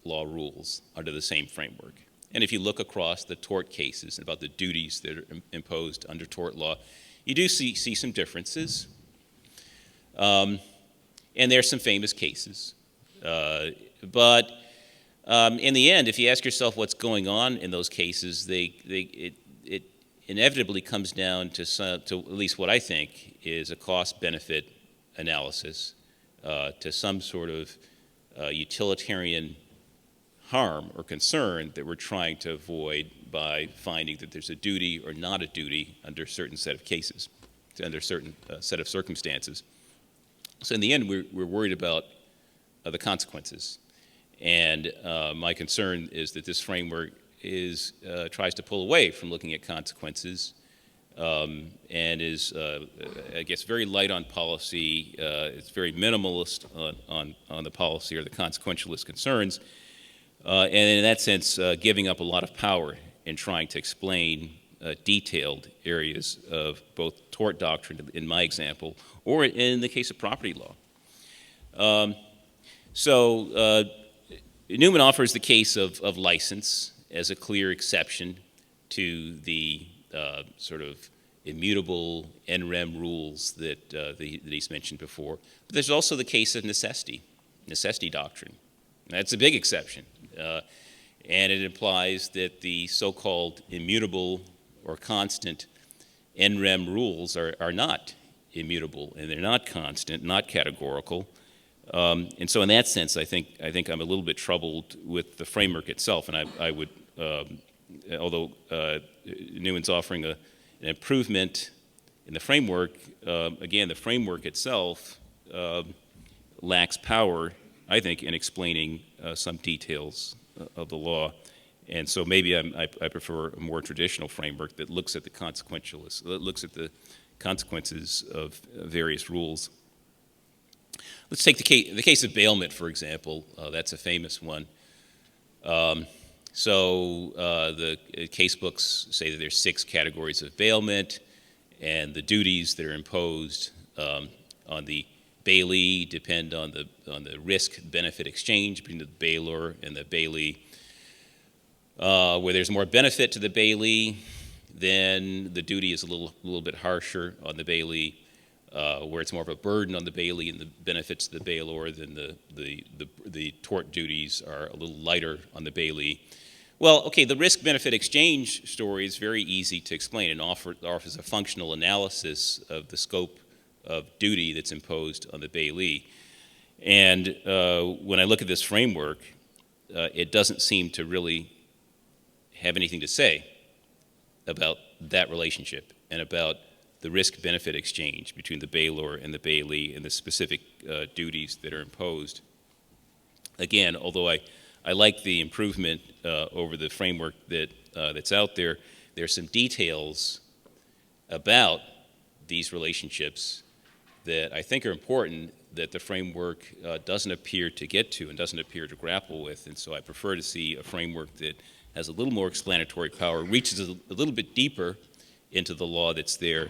law rules under the same framework. And if you look across the tort cases about the duties that are imposed under tort law, you do see some differences. And there are some famous cases. But in the end, if you ask yourself what's going on in those cases, it inevitably comes down to at least what I think is a cost-benefit analysis, to some sort of utilitarian harm or concern that we're trying to avoid by finding that there's a duty or not a duty under a certain set of cases, under a certain set of circumstances. So in the end, we're worried about the consequences. And my concern is that this framework tries to pull away from looking at consequences and is, I guess, very light on policy. It's very minimalist on the policy or the consequentialist concerns. And in that sense, giving up a lot of power in trying to explain detailed areas of both tort doctrine, in my example, or in the case of property law. Newman offers the case of license as a clear exception to the sort of immutable NREM rules that he's mentioned before. But there's also the case of necessity doctrine. That's a big exception. And it implies that the so-called immutable or constant NREM rules are not immutable, and they're not constant, not categorical. And so in that sense, I think I'm a little bit troubled with the framework itself, and I would, although Newman's offering an improvement in the framework, again, the framework itself lacks power, I think, in explaining some details of the law. And so maybe I prefer a more traditional framework that looks at the consequentialist, that looks at the consequences of various rules. Let's take the case of Bailment, for example. That's a famous one. The case books say that there's 6 categories of bailment, and the duties that are imposed on the bailee depend on the risk-benefit exchange between the bailor and the bailee. Where there's more benefit to the bailee, then the duty is a little bit harsher on the bailee. Where it's more of a burden on the bailee and the benefits to the bailor, then the tort duties are a little lighter on the bailee. Well, okay, the risk-benefit exchange story is very easy to explain and offers a functional analysis of the scope of duty that's imposed on the bailee. And when I look at this framework, it doesn't seem to really have anything to say about that relationship and about the risk-benefit exchange between the bailor and the bailee and the specific duties that are imposed. Again, although I like the improvement over the framework that's out there, there are some details about these relationships that I think are important that the framework doesn't appear to get to and doesn't appear to grapple with. And so I prefer to see a framework that has a little more explanatory power, reaches a little bit deeper into the law that's there,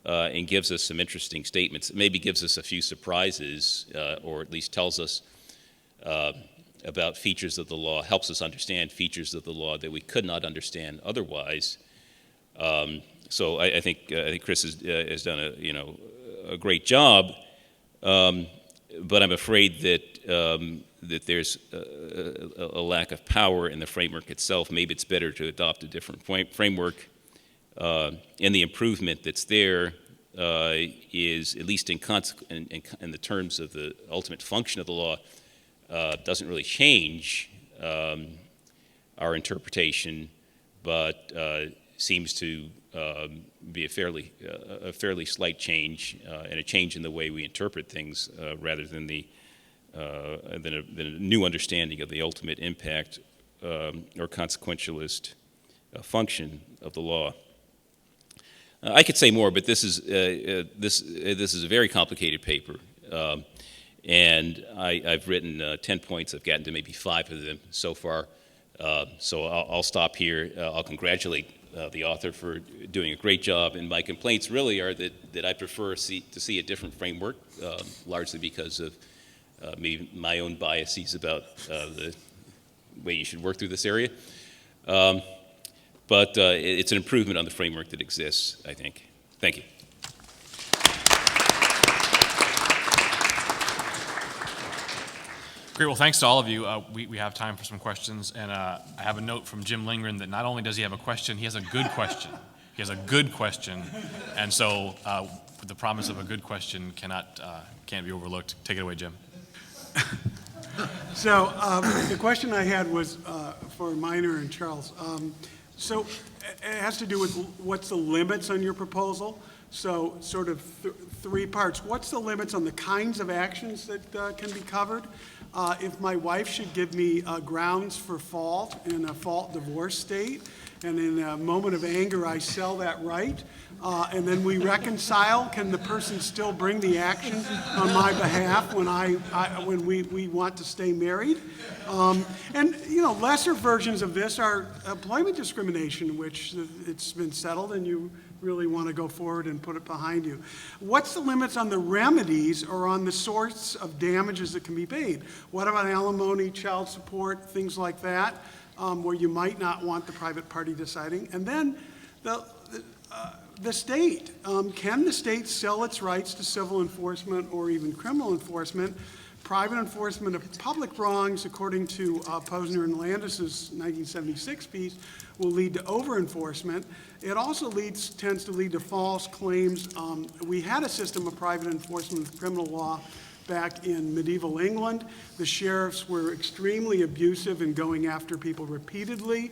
and gives us some interesting statements. Maybe gives us a few surprises, or at least tells us about features of the law, helps us understand features of the law that we could not understand otherwise. So I think Chris has done a great job, but I'm afraid that there's a lack of power in the framework itself. Maybe it's better to adopt a different framework. And the improvement that's there is, at least in the terms of the ultimate function of the law, doesn't really change our interpretation, but seems to be a fairly slight change and a change in the way we interpret things rather than the than a new understanding of the ultimate impact or consequentialist function of the law. I could say more, but this is a very complicated paper, and I've written 10 points. I've gotten to maybe 5 of them so far. So I'll stop here. I'll congratulate the author for doing a great job, and my complaints really are that I prefer to see a different framework, largely because of maybe my own biases about the way you should work through this area. But it's an improvement on the framework that exists, I think. Thank you. Great. Well, thanks to all of you. We have time for some questions, and I have a note from Jim Lindgren that not only does he have a question, he has a good question. He has a good question, and so the promise of a good question can't be overlooked. Take it away, Jim. So the question I had was for Minor and Charles. So it has to do with what's the limits on your proposal. So sort of 3 parts. What's the limits on the kinds of actions that can be covered? If my wife should give me grounds for fault in a fault divorce state, and in a moment of anger I sell that right, and then we reconcile, can the person still bring the action on my behalf when we want to stay married? And lesser versions of this are employment discrimination, which it's been settled and you really want to go forward and put it behind you. What's the limits on the remedies or on the sorts of damages that can be paid? What about alimony, child support, things like that, where you might not want the private party deciding? And then the state. Can the state sell its rights to civil enforcement or even criminal enforcement? Private enforcement of public wrongs, according to Posner and Landis's 1976 piece, will lead to over-enforcement. It also tends to lead to false claims. We had a system of private enforcement of criminal law back in medieval England. The sheriffs were extremely abusive in going after people repeatedly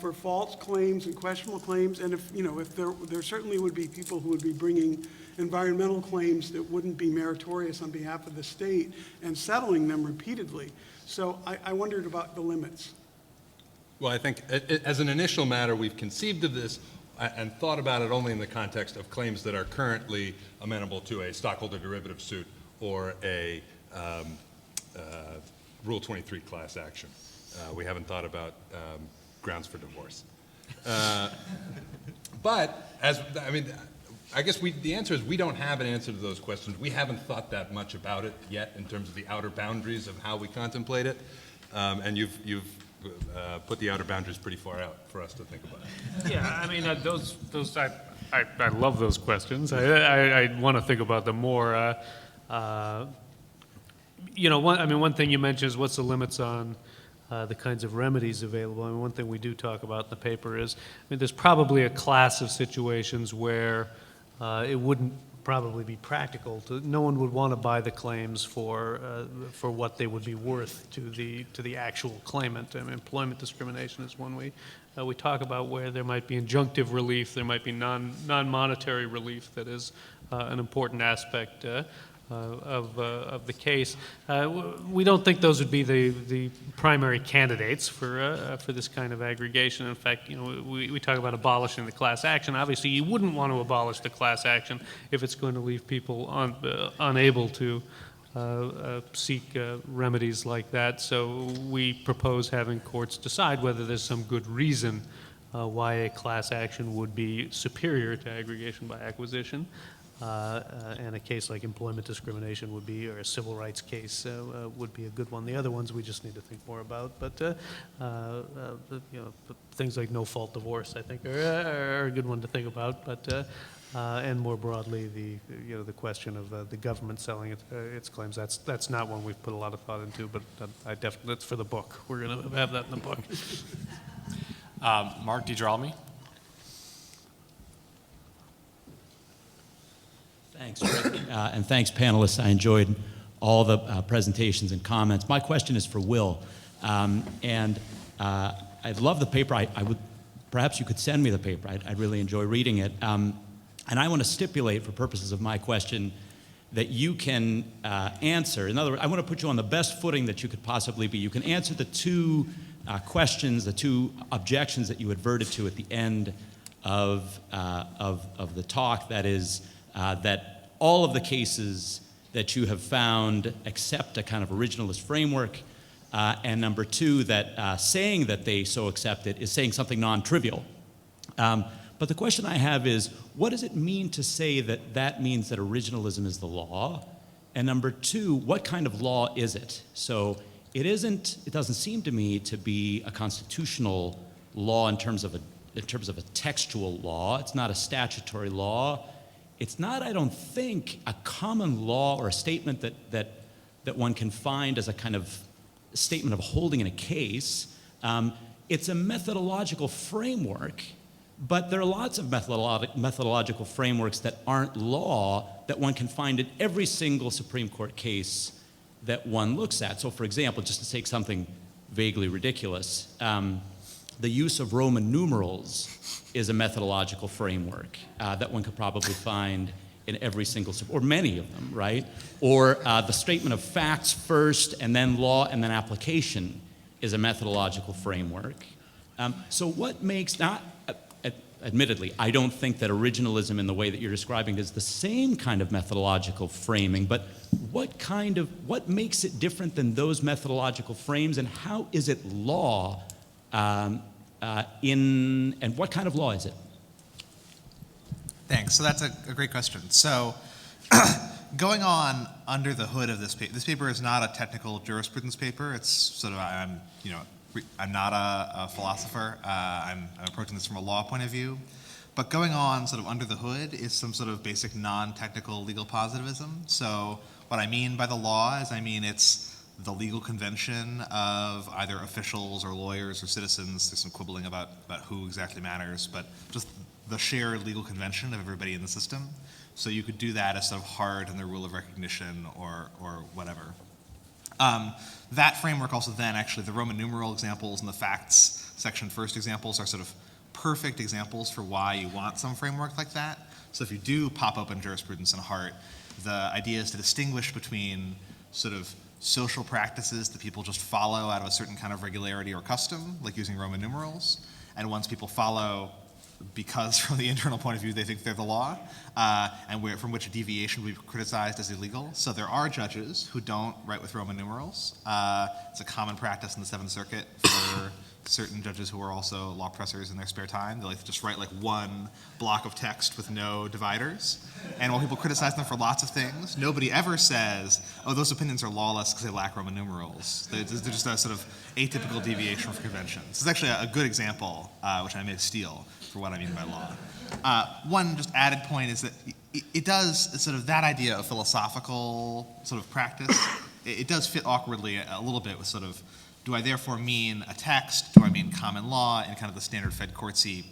for false claims and questionable claims. And if there certainly would be people who would be bringing environmental claims that wouldn't be meritorious on behalf of the state and settling them repeatedly. So I wondered about the limits. Well, I think as an initial matter, we've conceived of this and thought about it only in the context of claims that are currently amenable to a stockholder derivative suit or a Rule 23 class action. We haven't thought about grounds for divorce. But I guess the answer is we don't have an answer to those questions. We haven't thought that much about it yet in terms of the outer boundaries of how we contemplate it. And you've put the outer boundaries pretty far out for us to think about. Yeah, those I love those questions. I want to think about them more. One thing you mentioned is what's the limits on the kinds of remedies available. One thing we do talk about in the paper is, there's probably a class of situations where it wouldn't probably be practical no one would want to buy the claims for what they would be worth to the actual claimant. Employment discrimination is one we talk about, where there might be injunctive relief, there might be non-monetary relief that is an important aspect of the case. We don't think those would be the primary candidates for this kind of aggregation. In fact, we talk about abolishing the class action. Obviously, you wouldn't want to abolish the class action if it's going to leave people unable to seek remedies like that. So we propose having courts decide whether there's some good reason why a class action would be superior to aggregation by acquisition. And a case like employment discrimination would be, or a civil rights case would be a good one. The other ones we just need to think more about. But things like no-fault divorce, I think, are a good one to think about. But and more broadly, the question of the government selling its claims. That's not one we've put a lot of thought into. But I definitely, that's for the book. We're going to have that in the book. Mark DiGirolami. Thanks, Rick, and thanks, panelists. I enjoyed all the presentations and comments. My question is for Will, and I love the paper. I would, perhaps you could send me the paper. I'd really enjoy reading it. And I want to stipulate, for purposes of my question, that you can answer. In other words, I want to put you on the best footing that you could possibly be. You can answer the two questions, the two objections that you adverted to at the end of the talk. That is, that all of the cases that you have found accept a kind of originalist framework, and number two, that saying that they so accept it is saying something non-trivial. But the question I have is, what does it mean to say that that means that originalism is the law? And number two, what kind of law is it? So it doesn't seem to me to be a constitutional law in terms of a textual law. It's not a statutory law. It's not, I don't think, a common law or a statement that one can find as a kind of statement of holding in a case. It's a methodological framework, but there are lots of methodological frameworks that aren't law that one can find in every single Supreme Court case that one looks at. So, for example, just to take something vaguely ridiculous, the use of Roman numerals is a methodological framework that one could probably find in every single, or many of them, right? Or the statement of facts first, and then law, and then application is a methodological framework. So what makes, admittedly, I don't think that originalism in the way that you're describing is the same kind of methodological framing, but what makes it different than those methodological frames, and how is it law and what kind of law is it? Thanks. So that's a great question. So going on under the hood of this paper is not a technical jurisprudence paper. It's sort of, I'm not a philosopher. I'm approaching this from a law point of view. But going on sort of under the hood is some sort of basic non-technical legal positivism. So what I mean by the law is it's the legal convention of either officials or lawyers or citizens. There's some quibbling about who exactly matters, but just the shared legal convention of everybody in the system. So you could do that as sort of hard in the rule of recognition or whatever. That framework also then actually, the Roman numeral examples and the facts section first examples are sort of perfect examples for why you want some framework like that. So if you do pop open jurisprudence and Hart, the idea is to distinguish between sort of social practices that people just follow out of a certain kind of regularity or custom, like using Roman numerals, and ones people follow because from the internal point of view they think they're the law, and from which a deviation would be criticized as illegal. So there are judges who don't write with Roman numerals. It's a common practice in the Seventh Circuit for certain judges who are also law professors in their spare time. They like to just write like one block of text with no dividers. And while people criticize them for lots of things, nobody ever says, oh, those opinions are lawless because they lack Roman numerals. They're just a sort of atypical deviation from convention. This is actually a good example, which I may steal for what I mean by law. One just added point is that it does sort of that idea of philosophical sort of practice, it does fit awkwardly a little bit with sort of, do I therefore mean a text? Do I mean common law in kind of the standard Fed courtsy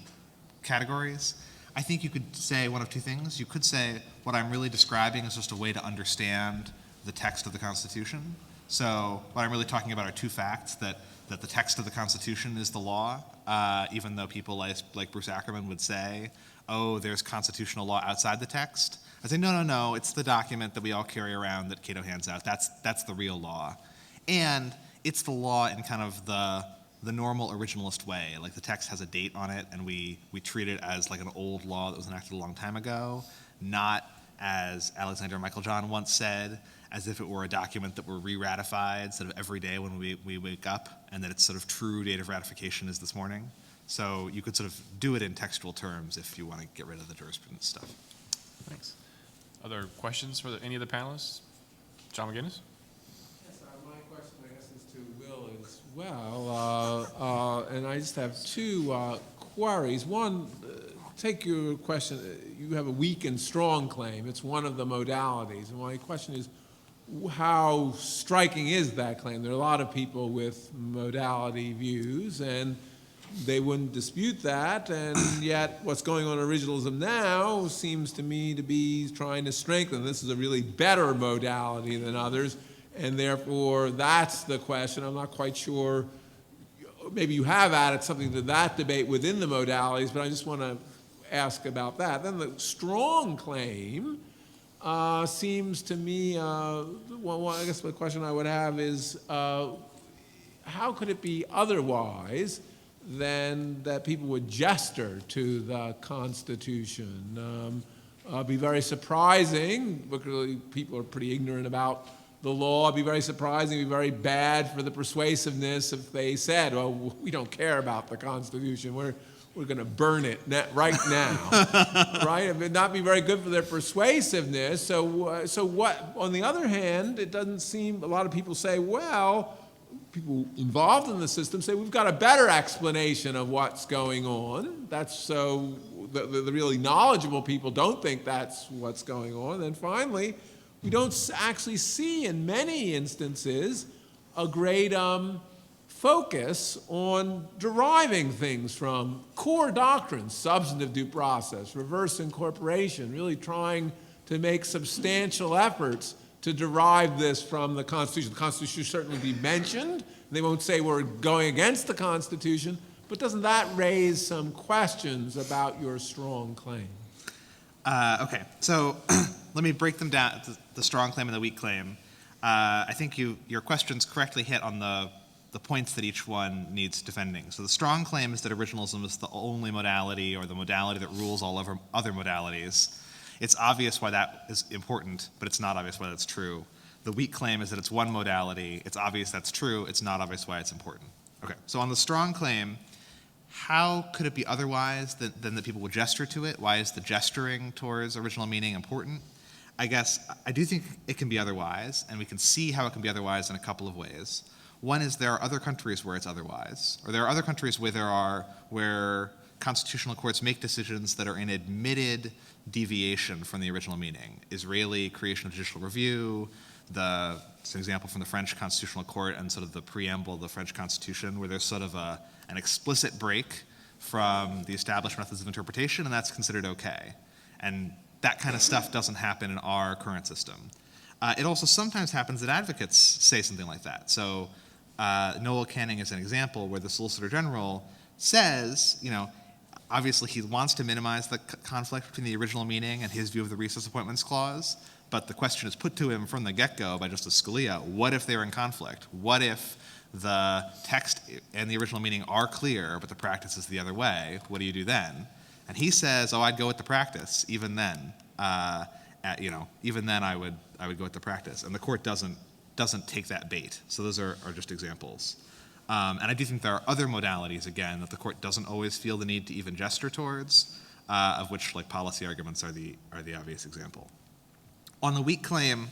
categories? I think you could say one of two things. You could say what I'm really describing is just a way to understand the text of the Constitution. So what I'm really talking about are two facts, that the text of the Constitution is the law, even though people like Bruce Ackerman would say, oh, there's constitutional law outside the text. I say, no, it's the document that we all carry around that Cato hands out. That's the real law. And it's the law in kind of the normal originalist way. Like the text has a date on it, and we treat it as like an old law that was enacted a long time ago, not as Alexander Michael-John once said, as if it were a document that were re-ratified sort of every day when we wake up, and that its sort of true date of ratification is this morning. So you could sort of do it in textual terms if you want to get rid of the jurisprudence stuff. Thanks. Other questions for any of the panelists? John McGinnis? My question, I guess, is to Will as well. And I just have two queries. One, take your question, you have a weak and strong claim. It's one of the modalities. And my question is, how striking is that claim? There are a lot of people with modality views, and they wouldn't dispute that, and yet what's going on in originalism now seems to me to be trying to strengthen. This is a really better modality than others, and therefore that's the question. I'm not quite sure. Maybe you have added something to that debate within the modalities, but I just want to ask about that. Then the strong claim, seems to me, well, I guess the question I would have is, how could it be otherwise than that people would gesture to the Constitution? Be very surprising, because people are pretty ignorant about the law. It'd be very surprising, it'd be very bad for the persuasiveness if they said, well, we don't care about the Constitution, we're going to burn it right now, right? It would not be very good for their persuasiveness. So what, on the other hand, it doesn't seem, a lot of people say, well, people involved in the system say, we've got a better explanation of what's going on. That's so, the really knowledgeable people don't think that's what's going on. And finally, we don't actually see in many instances a great focus on deriving things from core doctrines, substantive due process, reverse incorporation, really trying to make substantial efforts to derive this from the Constitution. The Constitution should certainly be mentioned. They won't say we're going against the Constitution, but doesn't that raise some questions about your strong claim? Okay, so let me break them down, the strong claim and the weak claim. I think your questions correctly hit on the points that each one needs defending. So the strong claim is that originalism is the only modality, or the modality that rules all other modalities. It's obvious why that is important, but it's not obvious why that's true. The weak claim is that it's one modality. It's obvious that's true. It's not obvious why it's important. Okay, so on the strong claim, how could it be otherwise than that people would gesture to it? Why is the gesturing towards original meaning important? I guess I do think it can be otherwise, and we can see how it can be otherwise in a couple of ways. One is there are other countries where it's otherwise, or there are other countries where constitutional courts make decisions that are an admitted deviation from the original meaning. Israeli creation of judicial review, it's an example from the French Constitutional Court and sort of the preamble of the French Constitution, where there's sort of an explicit break from the established methods of interpretation, and that's considered okay. And that kind of stuff doesn't happen in our current system. It also sometimes happens that advocates say something like that. So Noel Canning is an example where the Solicitor General says, obviously he wants to minimize the conflict between the original meaning and his view of the recess appointments clause, but the question is put to him from the get-go by Justice Scalia, what if they're in conflict? What if the text and the original meaning are clear, but the practice is the other way? What do you do then? And he says, I'd go with the practice, even then. Even then I would go with the practice. And the court doesn't take that bait. So those are just examples. And I do think there are other modalities, again, that the court doesn't always feel the need to even gesture towards, of which policy arguments are the obvious example. On the weak claim,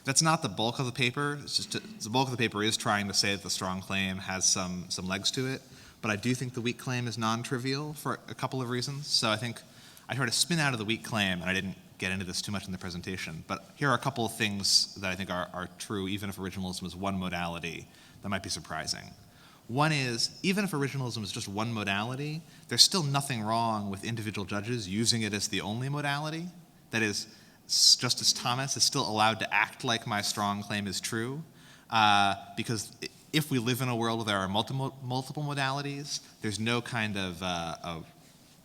that's not the bulk of the paper. It's just the bulk of the paper is trying to say that the strong claim has some legs to it. But I do think the weak claim is non-trivial for a couple of reasons. So I think I try to spin out of the weak claim, and I didn't get into this too much in the presentation, but here are a couple of things that I think are true, even if originalism is one modality, that might be surprising. One is, even if originalism is just one modality, there's still nothing wrong with individual judges using it as the only modality. That is, Justice Thomas is still allowed to act like my strong claim is true, because if we live in a world where there are multiple modalities, there's no kind of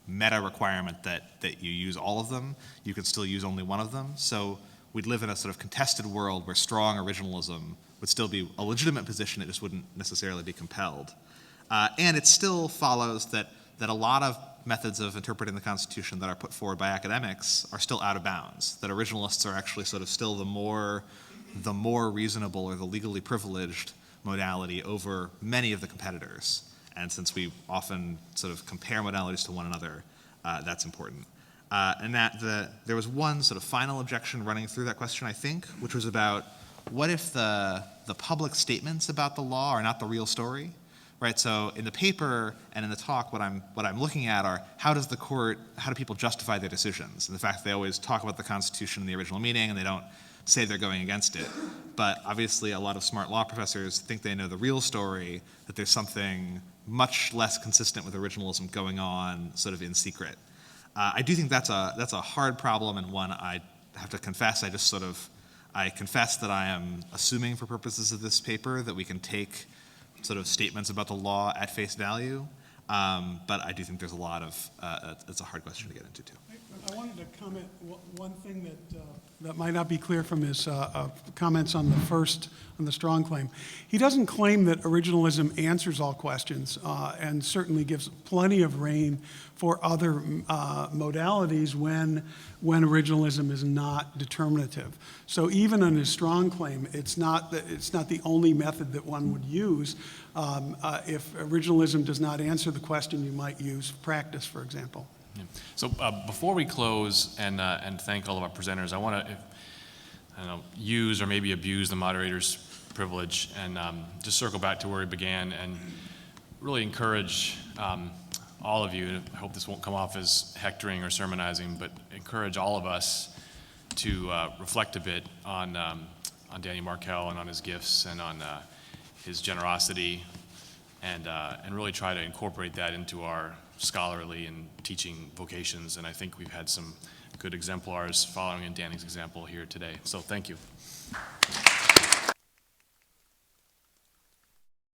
meta requirement that you use all of them. You could still use only one of them. So we'd live in a sort of contested world where strong originalism would still be a legitimate position. It just wouldn't necessarily be compelled. And it still follows that a lot of methods of interpreting the Constitution that are put forward by academics are still out of bounds, that originalists are actually sort of still the more reasonable or the legally privileged modality over many of the competitors. And since we often sort of compare modalities to one another, that's important. And there was one sort of final objection running through that question, I think, which was about what if the public statements about the law are not the real story, right? So in the paper and in the talk, what I'm looking at are how do people justify their decisions? And the fact that they always talk about the Constitution in the original meaning and they don't say they're going against it. But obviously a lot of smart law professors think they know the real story, that there's something much less consistent with originalism going on sort of in secret. I do think that's a hard problem, and one I have to confess, I confess that I am assuming for purposes of this paper that we can take sort of statements about the law at face value, but I do think there's a lot of, it's a hard question to get into too. I want wanted to comment one thing that might not be clear from his comments on the strong claim. He doesn't claim that originalism answers all questions and certainly gives plenty of rein for other modalities when originalism is not determinative. So even on his strong claim, it's not the only method that one would use. If originalism does not answer the question, you might use practice, for example. Yeah. So before we close and thank all of our presenters, I want to use or maybe abuse the moderator's privilege and just circle back to where we began and really encourage all of you. I hope this won't come off as hectoring or sermonizing, but encourage all of us to reflect a bit on Danny Markell and on his gifts and on his generosity, and really try to incorporate that into our scholarly and teaching vocations. And I think we've had some good exemplars following in Danny's example here today. So thank you.